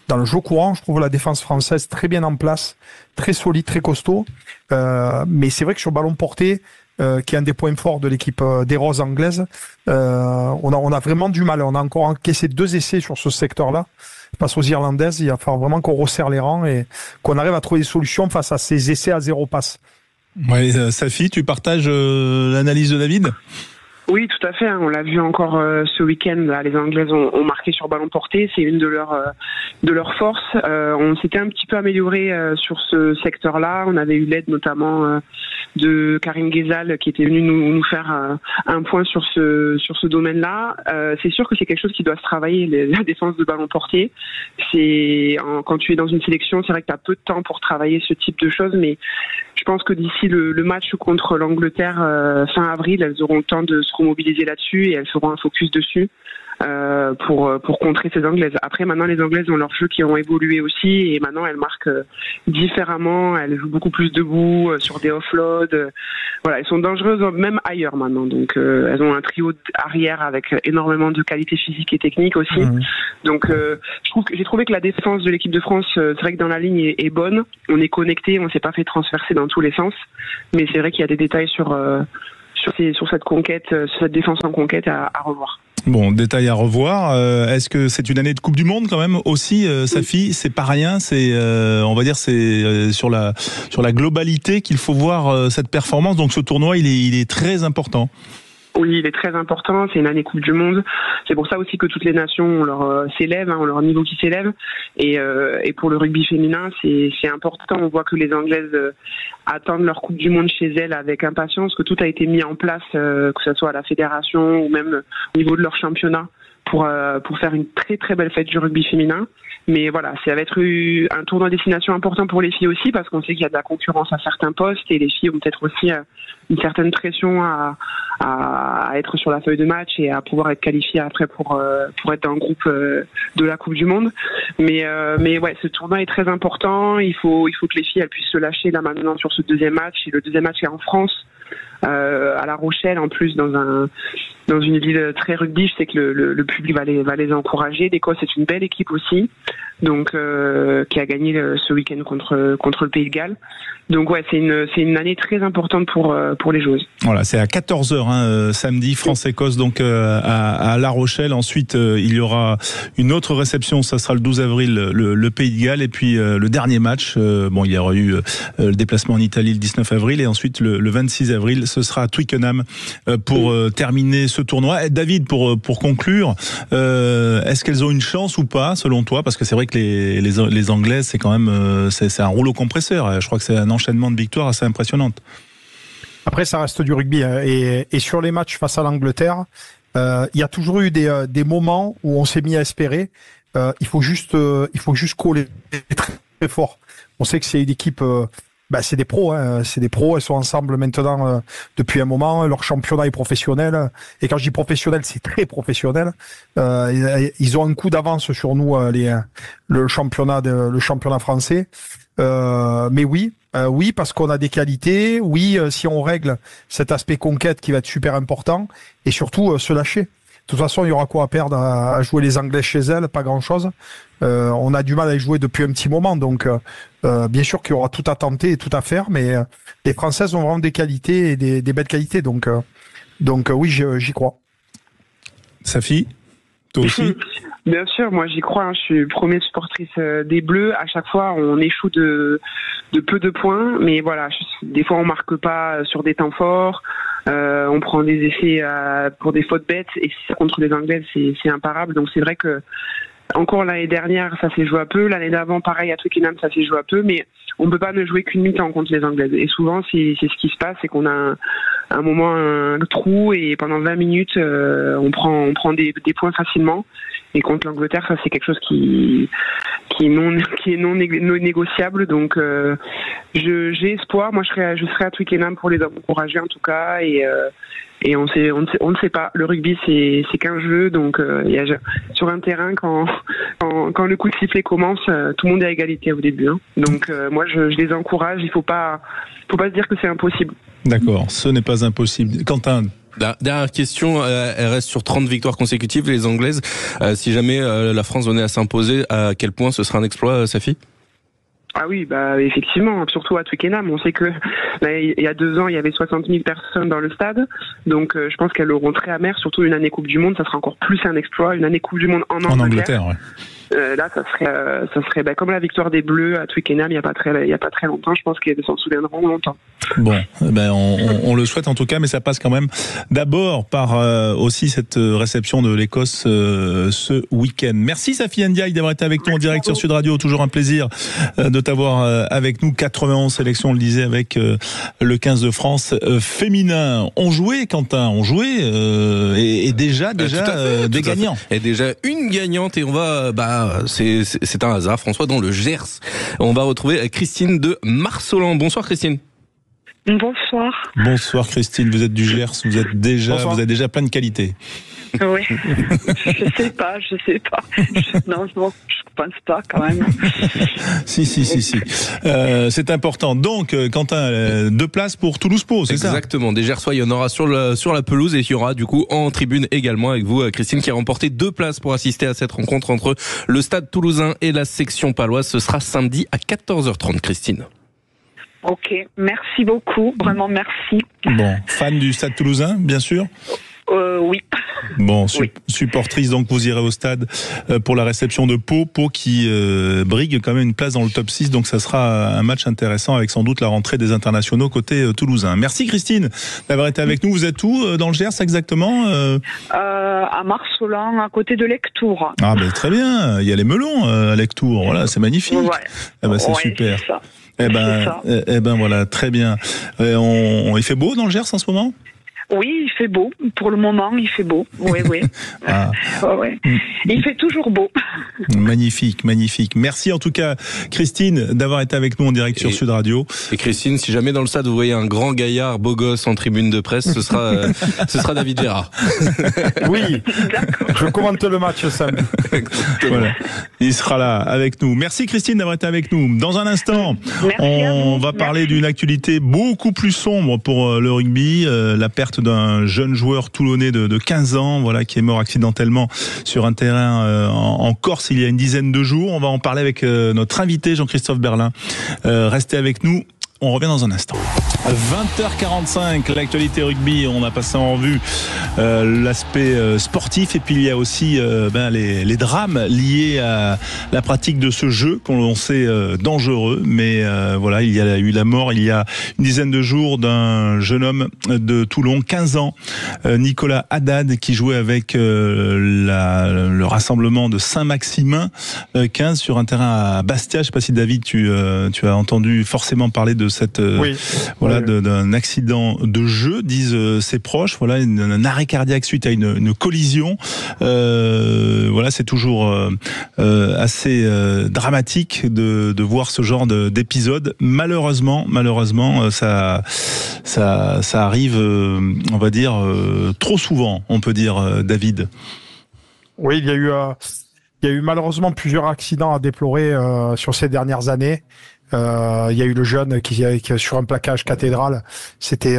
Dans le jeu courant, je trouve la défense française très bien en place, très solide, très costaud. Mais c'est vrai que sur ballon porté, qui est un des points forts de l'équipe des Roses anglaises, on a vraiment du mal. On a encore encaissé 2 essais sur ce secteur-là. Face aux Irlandaises, il va falloir vraiment qu'on resserre les rangs et qu'on arrive à trouver des solutions face à ces essais à 0 passe. Ouais, Safi, tu partages l'analyse de David ? Oui, tout à fait. On l'a vu encore ce week-end. Là, les Anglaises ont marqué sur ballon porté. C'est une de leurs forces. On s'était un petit peu amélioré sur ce secteur-là. On avait eu l'aide notamment de Karim Ghezal qui était venu nous faire un point sur ce domaine-là. C'est sûr que c'est quelque chose qui doit se travailler, la défense de ballon porté. Quand tu es dans une sélection, c'est vrai que tu as peu de temps pour travailler ce type de choses, mais je pense que d'ici le match contre l'Angleterre fin avril, elles auront le temps de se remobiliser là-dessus et elles feront un focus dessus pour contrer ces Anglaises. Après, maintenant, les Anglaises ont leur jeu qui ont évolué aussi et maintenant elles marquent différemment. Elles jouent beaucoup plus debout sur des offloads. Voilà, elles sont dangereuses même ailleurs maintenant. Donc, elles ont un trio arrière avec énormément de qualité physique et technique aussi. Mmh. Donc, j'ai trouvé que la défense de l'équipe de France, c'est vrai que dans la ligne est bonne. On est connecté, on s'est pas fait transverser dans tous les sens. Mais c'est vrai qu'il y a des détails sur cette conquête, sur cette défense en conquête à revoir. Bon, détail à revoir. Est-ce que c'est une année de Coupe du Monde quand même aussi, Safi ? C'est pas rien. C'est, on va dire, c'est sur la globalité qu'il faut voir cette performance. Donc ce tournoi, il est très important. Oui, il est très important. C'est une année Coupe du Monde. C'est pour ça aussi que toutes les nations s'élèvent, ont leur niveau qui s'élève. Et pour le rugby féminin, c'est important. On voit que les Anglaises attendent leur Coupe du Monde chez elles avec impatience, que tout a été mis en place, que ce soit à la fédération ou même au niveau de leur championnat, pour faire une très très belle fête du rugby féminin. Mais voilà, ça va être un tournoi destination important pour les filles aussi, parce qu'on sait qu'il y a de la concurrence à certains postes et les filles ont peut-être aussi une certaine pression à être sur la feuille de match et à pouvoir être qualifiées après pour être dans le groupe de la Coupe du Monde. Mais ouais, ce tournoi est très important. Il faut que les filles elles puissent se lâcher là maintenant sur ce deuxième match. Et le deuxième match est en France. à La Rochelle, en plus dans une ville très rugby. Je sais que le public va les encourager. L'Écosse est une belle équipe aussi, donc qui a gagné ce week-end contre le Pays de Galles. Donc ouais, c'est une année très importante pour les joueuses. Voilà, c'est à 14h samedi, France-Écosse donc à La Rochelle. Ensuite, il y aura une autre réception, ça sera le 12 avril, le Pays de Galles, et puis le dernier match. Il y aura eu le déplacement en Italie le 19 avril, et ensuite le 26 avril, ce sera à Twickenham pour terminer ce tournoi. Et David, pour conclure, est-ce qu'elles ont une chance ou pas, selon toi? Parce que c'est vrai que les Anglaises, c'est quand même c'est un rouleau compresseur. Je crois que c'est un enchaînement de victoires assez impressionnante. Après, ça reste du rugby, hein. Et sur les matchs face à l'Angleterre, il y a toujours eu des moments où on s'est mis à espérer. Il faut juste coller très, très fort. On sait que c'est une équipe, c'est des pros, hein. C'est des pros. Elles sont ensemble maintenant depuis un moment. Leur championnat est professionnel. Et quand je dis professionnel, c'est très professionnel. Ils ont un coup d'avance sur nous, le championnat français. Mais oui, parce qu'on a des qualités. Oui, si on règle cet aspect conquête qui va être super important, et surtout se lâcher. De toute façon, il y aura quoi à perdre à jouer les Anglais chez elles? Pas grand-chose. On a du mal à y jouer depuis un petit moment, donc bien sûr qu'il y aura tout à tenter et tout à faire, mais les Françaises ont vraiment des qualités et des belles qualités, donc oui, j'y crois. Safi, toi aussi? Bien sûr, moi j'y crois. Je suis première supportrice des Bleus. À chaque fois, on échoue de peu de points, mais voilà, des fois on marque pas sur des temps forts. On prend des essais pour des fautes bêtes, et contre les Anglaises, c'est imparable. Donc c'est vrai que encore l'année dernière, ça s'est joué à peu. L'année d'avant, pareil, à Twickenham, ça s'est joué à peu. Mais on peut pas ne jouer qu'une mi-temps contre les Anglaises. Et souvent, c'est ce qui se passe, c'est qu'on a un moment, un trou, et pendant 20 minutes, on prend des points facilement. Et contre l'Angleterre, ça c'est quelque chose qui est non négociable. Donc j'ai espoir. Moi, je serai à Twickenham pour les encourager en tout cas. Et on ne sait pas. Le rugby, c'est qu'un jeu. Donc sur un terrain, quand le coup de sifflet commence, tout le monde est à égalité au début. Hein. Donc moi, je les encourage. Il faut pas se dire que c'est impossible. D'accord, ce n'est pas impossible. Quentin. Dernière question, elle reste sur 30 victoires consécutives, les Anglaises. Si jamais la France venait à s'imposer, à quel point ce sera un exploit, Safi? Ah oui, effectivement, surtout à Twickenham. On sait que il y a 2 ans, il y avait 60 000 personnes dans le stade. Donc je pense qu'elles l'auront très amère, surtout une année Coupe du Monde. Ça sera encore plus un exploit, une année Coupe du Monde en Angleterre. Ouais. Là, ça serait comme la victoire des Bleus à Twickenham il y a pas très longtemps. Je pense qu'ils s'en souviendront longtemps. Bon, on le souhaite en tout cas, mais ça passe quand même d'abord par aussi cette réception de l'Écosse ce week-end. Merci Safi Ndiaye d'avoir été avec nous en direct sur Sud Radio. Toujours un plaisir de t'avoir avec nous. 91 sélections, on le disait, avec le 15 de France féminin. On jouait, Quentin, et déjà des gagnants. Et déjà une gagnante, et on va c'est un hasard, François, dans le Gers. On va retrouver Christine de Marsolan. Bonsoir Christine. Bonsoir. Bonsoir Christine, vous êtes du Gers, vous avez déjà plein de qualités. Oui, je sais pas. Non, je pense pas quand même. Si. C'est important. Donc, Quentin, 2 places pour Toulouse-Pau, c'est ça? Exactement. Des Gersois, il y en aura sur la pelouse, et il y aura du coup en tribune également avec vous, Christine, qui a remporté 2 places pour assister à cette rencontre entre le Stade Toulousain et la section paloise. Ce sera samedi à 14h30, Christine. Ok, merci beaucoup, vraiment merci. Bon, fan du Stade Toulousain, bien sûr? Oui. Bon, supportrice, donc vous irez au stade pour la réception de Pau qui brigue quand même une place dans le top 6, donc ça sera un match intéressant avec sans doute la rentrée des internationaux côté toulousain. Merci Christine d'avoir été avec nous. Vous êtes où dans le Gers exactement? À Marsolan, à côté de Lectoure. Ah très bien, il y a les melons à Lectoure, voilà, c'est magnifique. Ouais. C'est super. C'est ça. Voilà, très bien. Il fait beau dans le Gers en ce moment? Oui, il fait beau. Pour le moment, il fait beau. Oui, oui. Ah. Ouais. Il fait toujours beau. Magnifique, magnifique. Merci en tout cas, Christine, d'avoir été avec nous en direct sur Sud Radio. Et Christine, si jamais dans le stade vous voyez un grand gaillard beau gosse en tribune de presse, ce sera David Gérard. Oui, je commente le match samedi. Voilà. Il sera là avec nous. Merci Christine d'avoir été avec nous. Dans un instant, on va parler d'une actualité beaucoup plus sombre pour le rugby, la perte d'un jeune joueur toulonnais de 15 ans, voilà, qui est mort accidentellement sur un terrain en Corse il y a une dizaine de jours. On va en parler avec notre invité Jean-Christophe Berlin. Restez avec nous. On revient dans un instant. 20h45, l'actualité rugby, on a passé en revue l'aspect sportif et puis il y a aussi les drames liés à la pratique de ce jeu qu'on sait dangereux, mais voilà, il y a eu la mort il y a une dizaine de jours d'un jeune homme de Toulon, 15 ans, Nicolas Haddad, qui jouait avec le rassemblement de Saint-Maximin 15 sur un terrain à Bastia. Je sais pas si David tu as entendu forcément parler de cette d'un accident de jeu, disent ses proches. Voilà, un arrêt cardiaque suite à une collision. Voilà, c'est toujours assez dramatique de voir ce genre d'épisode. Malheureusement, ça arrive, on va dire, trop souvent, on peut dire, David. Oui, il y a eu malheureusement plusieurs accidents à déplorer sur ces dernières années. Il y a eu le jeune qui sur un plaquage cathédrale s'était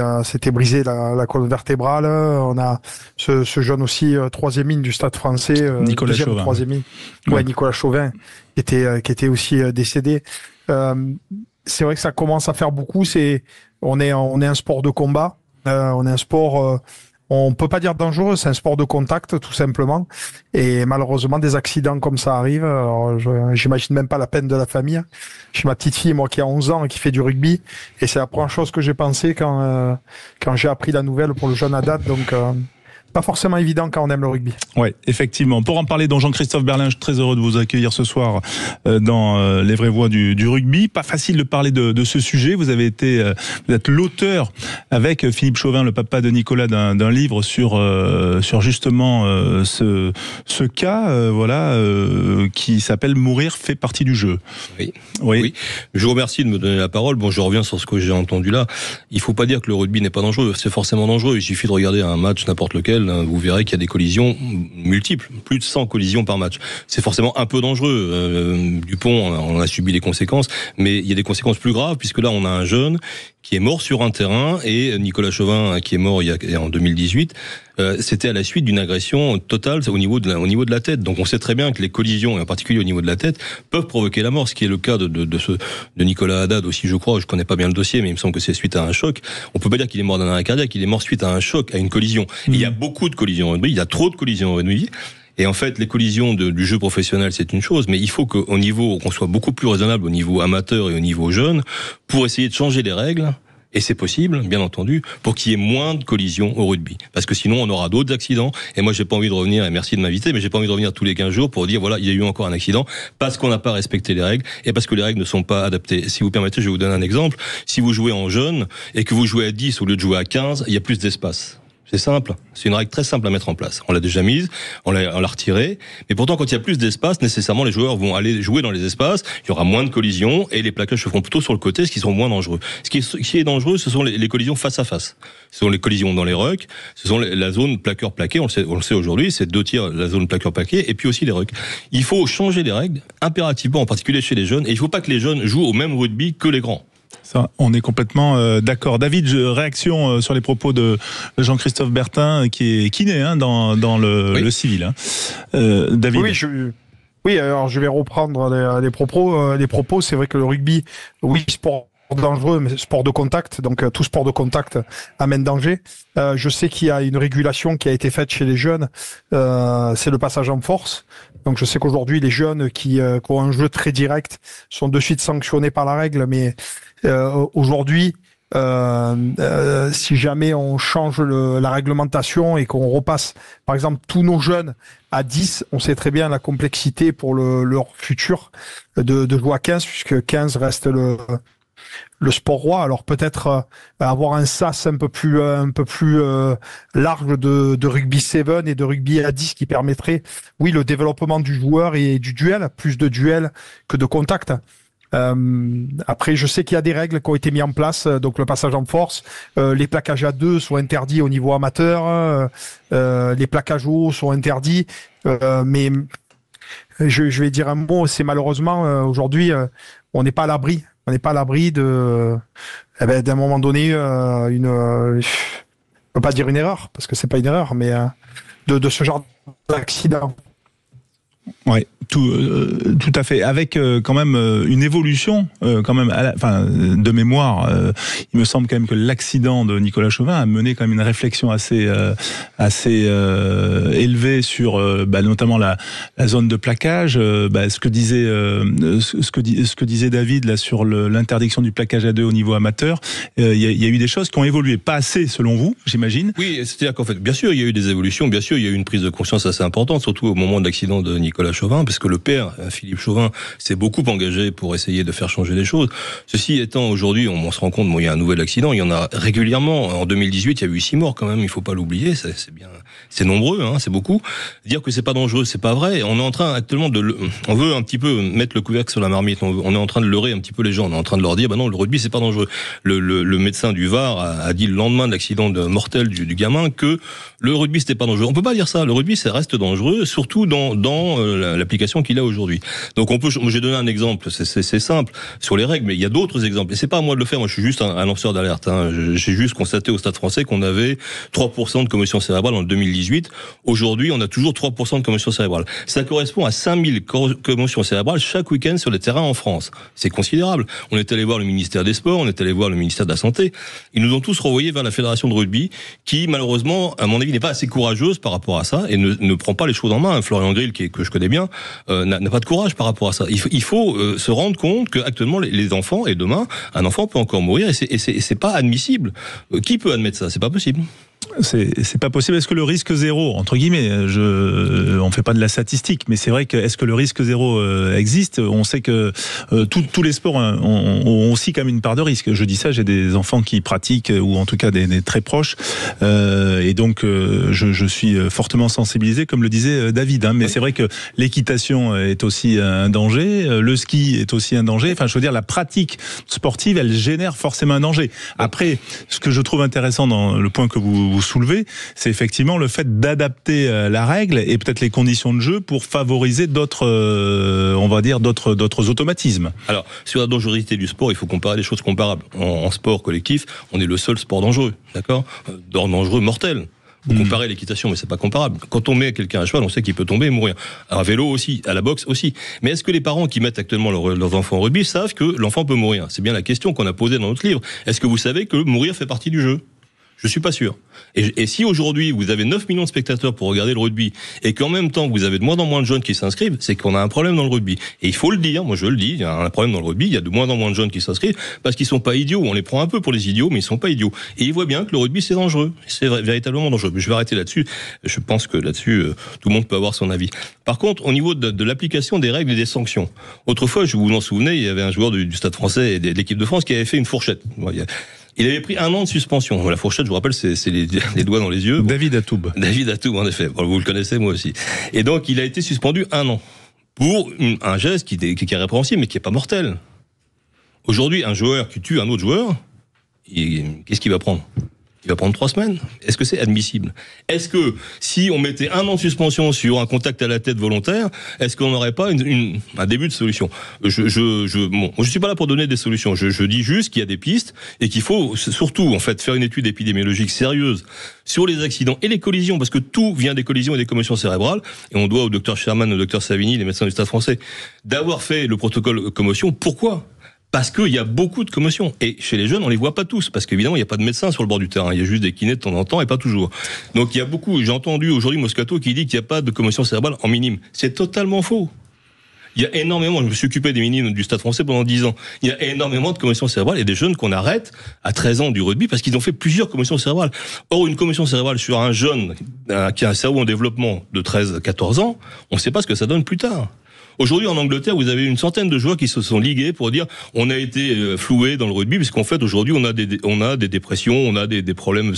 brisé la colonne vertébrale. On a ce jeune aussi troisième ligne du Stade Français, Nicolas Chauvin. Troisième ligne. Ouais, Nicolas Chauvin qui était aussi décédé. C'est vrai que ça commence à faire beaucoup. On est un sport de combat. On est un sport. On peut pas dire dangereux, c'est un sport de contact tout simplement. Et malheureusement, des accidents comme ça arrivent. Alors, j'imagine même pas la peine de la famille. J'ai ma petite fille, moi, qui a 11 ans et qui fait du rugby. Et c'est la première chose que j'ai pensé quand j'ai appris la nouvelle pour le jeune Haddad. Donc, pas forcément évident quand on aime le rugby. Ouais, effectivement. Pour en parler, donc Jean-Christophe Berlin, je suis très heureux de vous accueillir ce soir dans les vraies voix du rugby. Pas facile de parler de ce sujet. Vous êtes l'auteur avec Philippe Chauvin, le papa de Nicolas, d'un livre sur justement ce cas, qui s'appelle Mourir fait partie du jeu. Oui. Je vous remercie de me donner la parole. Bon, je reviens sur ce que j'ai entendu là. Il faut pas dire que le rugby n'est pas dangereux. C'est forcément dangereux. Il suffit de regarder un match n'importe lequel. Vous verrez qu'il y a des collisions multiples, plus de 100 collisions par match. C'est forcément un peu dangereux. Dupont, on a subi les conséquences, mais il y a des conséquences plus graves, puisque là, on a un jeune qui est mort sur un terrain, et Nicolas Chauvin, qui est mort en 2018, c'était à la suite d'une agression totale au niveau de la tête. Donc on sait très bien que les collisions, et en particulier au niveau de la tête, peuvent provoquer la mort, ce qui est le cas de Nicolas Haddad aussi, je crois. Je connais pas bien le dossier, mais il me semble que c'est suite à un choc. On peut pas dire qu'il est mort d'un arrêt cardiaque, il est mort suite à un choc, à une collision. Et il y a beaucoup de collisions en rugby, il y a trop de collisions en rugby. Et en fait, les collisions du jeu professionnel, c'est une chose, mais il faut qu'on soit beaucoup plus raisonnable au niveau amateur et au niveau jeune pour essayer de changer les règles. Et c'est possible, bien entendu, pour qu'il y ait moins de collisions au rugby. Parce que sinon, on aura d'autres accidents. Et moi, j'ai pas envie de revenir, et merci de m'inviter, mais j'ai pas envie de revenir tous les 15 jours pour dire, voilà, il y a eu encore un accident, parce qu'on n'a pas respecté les règles, et parce que les règles ne sont pas adaptées. Si vous permettez, je vais vous donner un exemple. Si vous jouez en jeune, et que vous jouez à 10 au lieu de jouer à 15, il y a plus d'espace. C'est simple. C'est une règle très simple à mettre en place. On l'a déjà mise, on l'a retirée. Mais pourtant, quand il y a plus d'espace, nécessairement, les joueurs vont aller jouer dans les espaces. Il y aura moins de collisions et les plaquages se feront plutôt sur le côté, ce qui sont moins dangereux. Ce qui est dangereux, ce sont les collisions face à face. Ce sont les collisions dans les rucks. Ce sont la zone plaqueur-plaqué. On le sait aujourd'hui. C'est 2 tiers la zone plaqueur-plaqué et puis aussi les rucks. Il faut changer les règles impérativement, en particulier chez les jeunes. Et il ne faut pas que les jeunes jouent au même rugby que les grands. Ça, on est complètement d'accord. David, réaction sur les propos de Jean-Christophe Bertin, qui est kiné dans le civil. David. Oui, alors je vais reprendre les propos. C'est vrai que le rugby, oui, sport dangereux, mais sport de contact, donc tout sport de contact amène danger. Je sais qu'il y a une régulation qui a été faite chez les jeunes, c'est le passage en force. Donc je sais qu'aujourd'hui les jeunes qui ont un jeu très direct sont de suite sanctionnés par la règle, mais aujourd'hui, si jamais on change la réglementation et qu'on repasse, par exemple, tous nos jeunes à 10, on sait très bien la complexité pour leur futur de jouer à 15, puisque 15 reste le sport roi. Alors peut-être avoir un sas un peu plus large de rugby 7 et de rugby à 10 qui permettrait, oui, le développement du joueur et du duel, plus de duels que de contact. Après, je sais qu'il y a des règles qui ont été mises en place, donc le passage en force, les plaquages à 2 sont interdits au niveau amateur, les plaquages au haut sont interdits, mais je vais dire un mot, c'est malheureusement aujourd'hui, on n'est pas à l'abri. On n'est pas à l'abri d'un moment donné, je peux pas dire une erreur, parce que c'est pas une erreur, mais de ce genre d'accident. Ouais, tout à fait. Avec quand même une évolution, quand même, de mémoire. Il me semble quand même que l'accident de Nicolas Chauvin a mené quand même une réflexion assez élevée sur, notamment la zone de plaquage. Ce que disait David là sur l'interdiction du plaquage à 2 au niveau amateur. Il y a eu des choses qui ont évolué, pas assez selon vous, j'imagine. Oui, c'est-à-dire qu'en fait, bien sûr, il y a eu des évolutions. Bien sûr, il y a eu une prise de conscience assez importante, surtout au moment de l'accident de Nicolas Chauvin, parce que le père, Philippe Chauvin, s'est beaucoup engagé pour essayer de faire changer les choses. Ceci étant, aujourd'hui, on se rend compte, il y a un nouvel accident, il y en a régulièrement. En 2018, il y a eu 6 morts quand même, il faut pas l'oublier, c'est bien, c'est nombreux, c'est beaucoup. Dire que c'est pas dangereux, c'est pas vrai. On est en train actuellement on veut un petit peu mettre le couvercle sur la marmite, on est en train de leurrer un petit peu les gens, on est en train de leur dire, non, le rugby c'est pas dangereux. Le médecin du Var a dit le lendemain de l'accident mortel du gamin que le rugby c'était pas dangereux. On peut pas dire ça, le rugby ça reste dangereux, surtout dans l'application qu'il a aujourd'hui. Donc j'ai donné un exemple, c'est simple sur les règles, mais il y a d'autres exemples. Et c'est pas à moi de le faire, moi je suis juste un lanceur d'alerte. J'ai juste constaté au Stade Français qu'on avait 3% de commotion cérébrale en 2018. Aujourd'hui, on a toujours 3% de commotion cérébrale. Ça correspond à 5000 commotions cérébrales chaque week-end sur les terrains en France. C'est considérable. On est allé voir le ministère des Sports, on est allé voir le ministère de la Santé. Ils nous ont tous renvoyés vers la Fédération de rugby, qui malheureusement, à mon avis, n'est pas assez courageuse par rapport à ça et ne prend pas les choses en main. Florian Grill, que je connais bien, n'a pas de courage par rapport à ça. Il faut se rendre compte que actuellement les enfants, et demain, un enfant peut encore mourir, et c'est pas admissible. Qui peut admettre ça? C'est pas possible. C'est pas possible. Est-ce que le risque zéro, entre guillemets, on fait pas de la statistique, mais c'est vrai que est-ce que le risque zéro existe? On sait que tous les sports ont aussi quand même une part de risque. Je dis ça, j'ai des enfants qui pratiquent, ou en tout cas des très proches, et donc je suis fortement sensibilisé, comme le disait David. Mais c'est vrai que l'équitation est aussi un danger, le ski est aussi un danger. Enfin, je veux dire, la pratique sportive, elle génère forcément un danger. Après, ce que je trouve intéressant dans le point que vous soulevez, c'est effectivement le fait d'adapter la règle et peut-être les conditions de jeu pour favoriser d'autres automatismes. Alors, sur la dangerosité du sport, il faut comparer des choses comparables. En sport collectif, on est le seul sport dangereux, d'accord ? Dangereux, mortel. Vous comparez l'équitation, mais c'est pas comparable. Quand on met quelqu'un à cheval, on sait qu'il peut tomber et mourir. À un vélo aussi, à la boxe aussi. Mais est-ce que les parents qui mettent actuellement leurs enfants au rugby savent que l'enfant peut mourir ? C'est bien la question qu'on a posée dans notre livre. Est-ce que vous savez que mourir fait partie du jeu ? Je suis pas sûr. Et si aujourd'hui vous avez 9 millions de spectateurs pour regarder le rugby et qu'en même temps vous avez de moins en moins de jeunes qui s'inscrivent, c'est qu'on a un problème dans le rugby. Et il faut le dire, moi je le dis, il y a un problème dans le rugby, il y a de moins en moins de jeunes qui s'inscrivent parce qu'ils sont pas idiots. On les prend un peu pour les idiots, mais ils sont pas idiots. Et ils voient bien que le rugby c'est dangereux, c'est véritablement dangereux. Mais je vais arrêter là-dessus. Je pense que là-dessus tout le monde peut avoir son avis. Par contre, au niveau de l'application des règles et des sanctions, autrefois, je vous en souvenez, il y avait un joueur du Stade Français et de l'équipe de France qui avait fait une fourchette. Il avait pris 1 an de suspension. La fourchette, je vous rappelle, c'est les doigts dans les yeux. David Atoub. David Atoub, en effet. Bon, vous le connaissez, moi aussi. Et donc, il a été suspendu 1 an pour un geste qui est répréhensible, mais qui est pas mortel. Aujourd'hui, un joueur qui tue un autre joueur, qu'est-ce qu'il va prendre ? Il va prendre 3 semaines. Est-ce que c'est admissible ? Est-ce que si on mettait 1 an de suspension sur un contact à la tête volontaire, est-ce qu'on n'aurait pas un début de solution ? Moi, je suis pas là pour donner des solutions. Je dis juste qu'il y a des pistes et qu'il faut surtout en fait faire une étude épidémiologique sérieuse sur les accidents et les collisions, parce que tout vient des collisions et des commotions cérébrales. Et on doit au docteur Sherman, au docteur Savini, les médecins du Stade Français, d'avoir fait le protocole commotion. Pourquoi ? Parce qu'il y a beaucoup de commotions. Et chez les jeunes, on les voit pas tous. Parce qu'évidemment, il n'y a pas de médecin sur le bord du terrain. Il y a juste des kinés de temps en temps et pas toujours. Donc il y a beaucoup. J'ai entendu aujourd'hui Moscato qui dit qu'il n'y a pas de commotion cérébrale en minime. C'est totalement faux. Il y a énormément, je me suis occupé des minimes du Stade Français pendant 10 ans. Il y a énormément de commotions cérébrales et des jeunes qu'on arrête à 13 ans du rugby parce qu'ils ont fait plusieurs commotions cérébrales. Or, une commotion cérébrale sur un jeune qui a un cerveau en développement de 13-14 ans, on ne sait pas ce que ça donne plus tard. Aujourd'hui, en Angleterre, vous avez une centaine de joueurs qui se sont ligués pour dire on a été floués dans le rugby, puisqu'en fait, aujourd'hui, on a des dépressions, on a des problèmes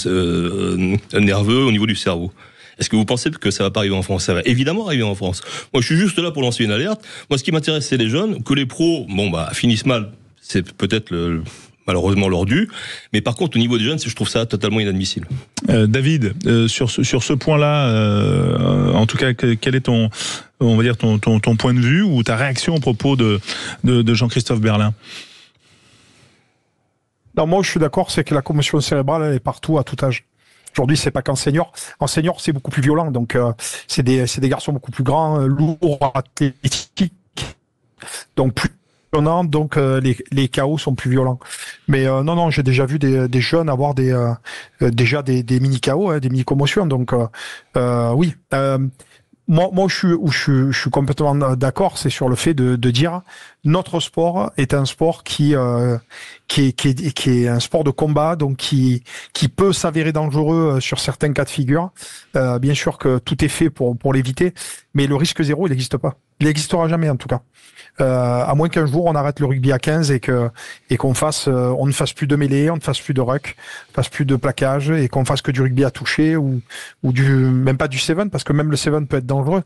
nerveux au niveau du cerveau. Est-ce que vous pensez que ça va pas arriver en France? Ça va évidemment arriver en France. Moi, je suis juste là pour lancer une alerte. Moi, ce qui m'intéresse, c'est les jeunes. Que les pros, finissent mal, c'est peut-être malheureusement leur dû. Mais par contre, au niveau des jeunes, je trouve ça totalement inadmissible. David, sur ce point-là, en tout cas, quel est ton point de vue ou ta réaction au propos de Jean-Christophe Berlin? Non, moi, je suis d'accord, c'est que la commotion cérébrale, elle est partout, à tout âge. Aujourd'hui, c'est pas qu'en senior. En senior, c'est beaucoup plus violent. Donc, c'est des garçons beaucoup plus grands, lourds, athlétiques. Donc, plus violents. Donc, les KO sont plus violents. Mais non, j'ai déjà vu des jeunes avoir des mini KO, des mini commotions. Donc, oui. Moi, où je suis complètement d'accord, c'est sur le fait de dire notre sport est un sport qui est un sport de combat, donc qui peut s'avérer dangereux sur certains cas de figure. Bien sûr que tout est fait pour l'éviter, mais le risque zéro, il n'existe pas. Il n'existera jamais en tout cas. À moins qu'un jour on arrête le rugby à 15 et qu'on ne fasse plus de mêlée, on ne fasse plus de ruck, on ne fasse plus de plaquage et qu'on fasse que du rugby à toucher ou même pas du 7 parce que même le 7 peut être dangereux.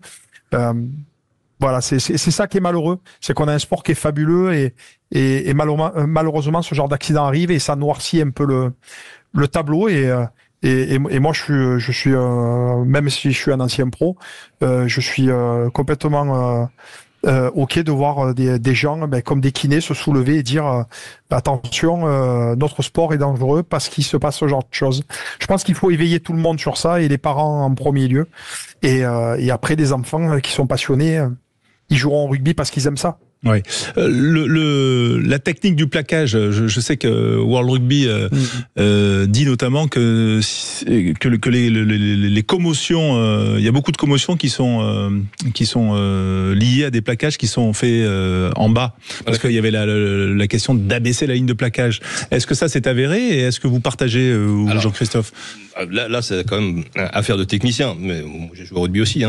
Voilà, c'est ça qui est malheureux, c'est qu'on a un sport qui est fabuleux et malheureusement ce genre d'accident arrive et ça noircit un peu le tableau et moi je suis même si je suis un ancien pro, je suis complètement ok de voir des gens comme des kinés se soulever et dire attention, notre sport est dangereux parce qu'il se passe ce genre de choses. Je pense qu'il faut éveiller tout le monde sur ça et les parents en premier lieu et après des enfants qui sont passionnés, ils joueront au rugby parce qu'ils aiment ça. Oui. La technique du plaquage, je sais que World Rugby dit notamment que les commotions, il y a beaucoup de commotions qui sont liées à des plaquages qui sont faits en bas, parce qu'il y avait la question d'abaisser la ligne de plaquage. Est-ce que ça s'est avéré et est-ce que vous partagez, Jean-Christophe? Là, c'est quand même affaire de technicien, mais j'ai joué au rugby aussi.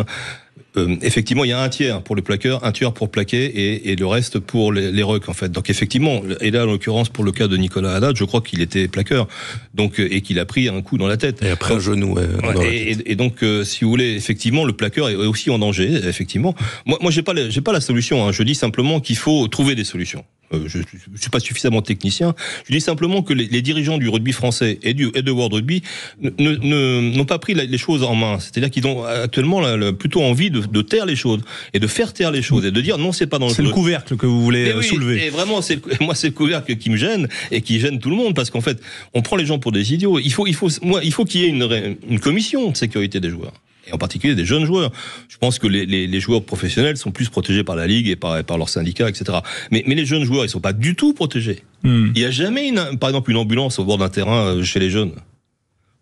Effectivement, il y a un tiers pour le plaqueur, un tiers pour plaquer et le reste pour les rucks en fait. Donc effectivement, et là en l'occurrence pour le cas de Nicolas Haddad, je crois qu'il était plaqueur, donc et qu'il a pris un coup dans la tête. Et après un genou. Et donc si vous voulez, effectivement, le plaqueur est aussi en danger. Effectivement, moi j'ai pas la solution. Je dis simplement qu'il faut trouver des solutions. Je suis pas suffisamment technicien. Je dis simplement que les dirigeants du rugby français et de World Rugby n'ont pas pris les choses en main. C'est-à-dire qu'ils ont actuellement plutôt envie de taire les choses et de faire taire les choses et de dire non, c'est pas dangereux. C'est le couvercle que vous voulez soulever. Et vraiment, moi, c'est le couvercle qui me gêne et qui gêne tout le monde parce qu'en fait, on prend les gens pour des idiots. Il faut qu'il y ait une commission de sécurité des joueurs. Et en particulier des jeunes joueurs. Je pense que les joueurs professionnels sont plus protégés par la Ligue et par leurs syndicats, etc. Mais les jeunes joueurs, ils sont pas du tout protégés. Il n'y a jamais, par exemple, une ambulance au bord d'un terrain chez les jeunes.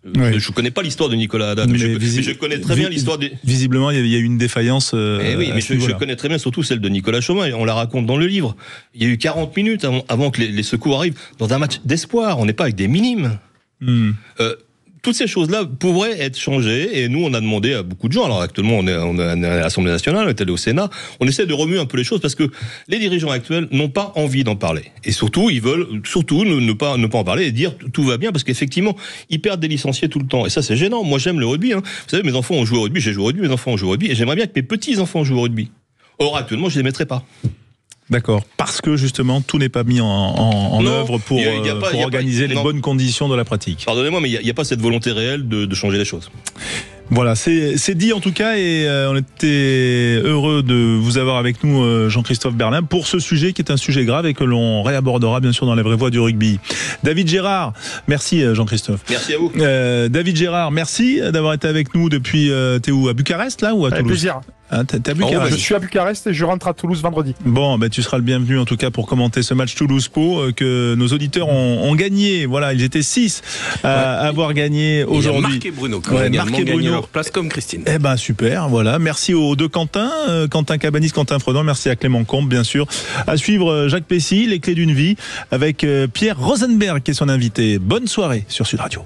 Oui. Je connais pas l'histoire de Nicolas Haddad, mais je connais très bien l'histoire des... Visiblement, il y a eu une défaillance. Mais je connais très bien surtout celle de Nicolas Chaumin, et on la raconte dans le livre. Il y a eu 40 minutes avant que les secours arrivent dans un match d'espoir. On n'est pas avec des minimes. Toutes ces choses-là pourraient être changées et nous on a demandé à beaucoup de gens. Alors actuellement on est à l'Assemblée nationale, on est allé au Sénat, on essaie de remuer un peu les choses parce que les dirigeants actuels n'ont pas envie d'en parler et surtout ils veulent ne pas en parler et dire tout va bien parce qu'effectivement ils perdent des licenciés tout le temps et ça c'est gênant. Moi j'aime le rugby, Vous savez, mes enfants ont joué au rugby, j'ai joué au rugby, mes enfants ont joué au rugby et j'aimerais bien que mes petits enfants jouent au rugby. Or actuellement je les mettrais pas. D'accord, parce que justement tout n'est pas mis en œuvre pour organiser les bonnes conditions de la pratique. Pardonnez-moi, mais il n'y a pas cette volonté réelle de changer les choses. Voilà, c'est dit en tout cas et on était heureux de vous avoir avec nous Jean-Christophe Berlin pour ce sujet qui est un sujet grave et que l'on réabordera bien sûr dans les vraies voix du rugby. David Gérard, merci Jean-Christophe. Merci à vous. David Gérard, merci d'avoir été avec nous depuis, t'es où, à Bucarest là ou à Toulouse? Avec plaisir. T'es à Bucarest. Je suis à Bucarest et je rentre à Toulouse vendredi. Bon, tu seras le bienvenu en tout cas pour commenter ce match Toulouse-Pau que nos auditeurs ont gagné. Voilà, ils étaient 6 à avoir gagné aujourd'hui. Marc et Bruno, marqué Bruno leur place comme Christine. Eh ben super, voilà. Merci aux deux Quentin, Quentin Cabanis, Quentin Fredon. Merci à Clément Combe, bien sûr. À suivre Jacques Pessy, les clés d'une vie avec Pierre Rosenberg qui est son invité. Bonne soirée sur Sud Radio.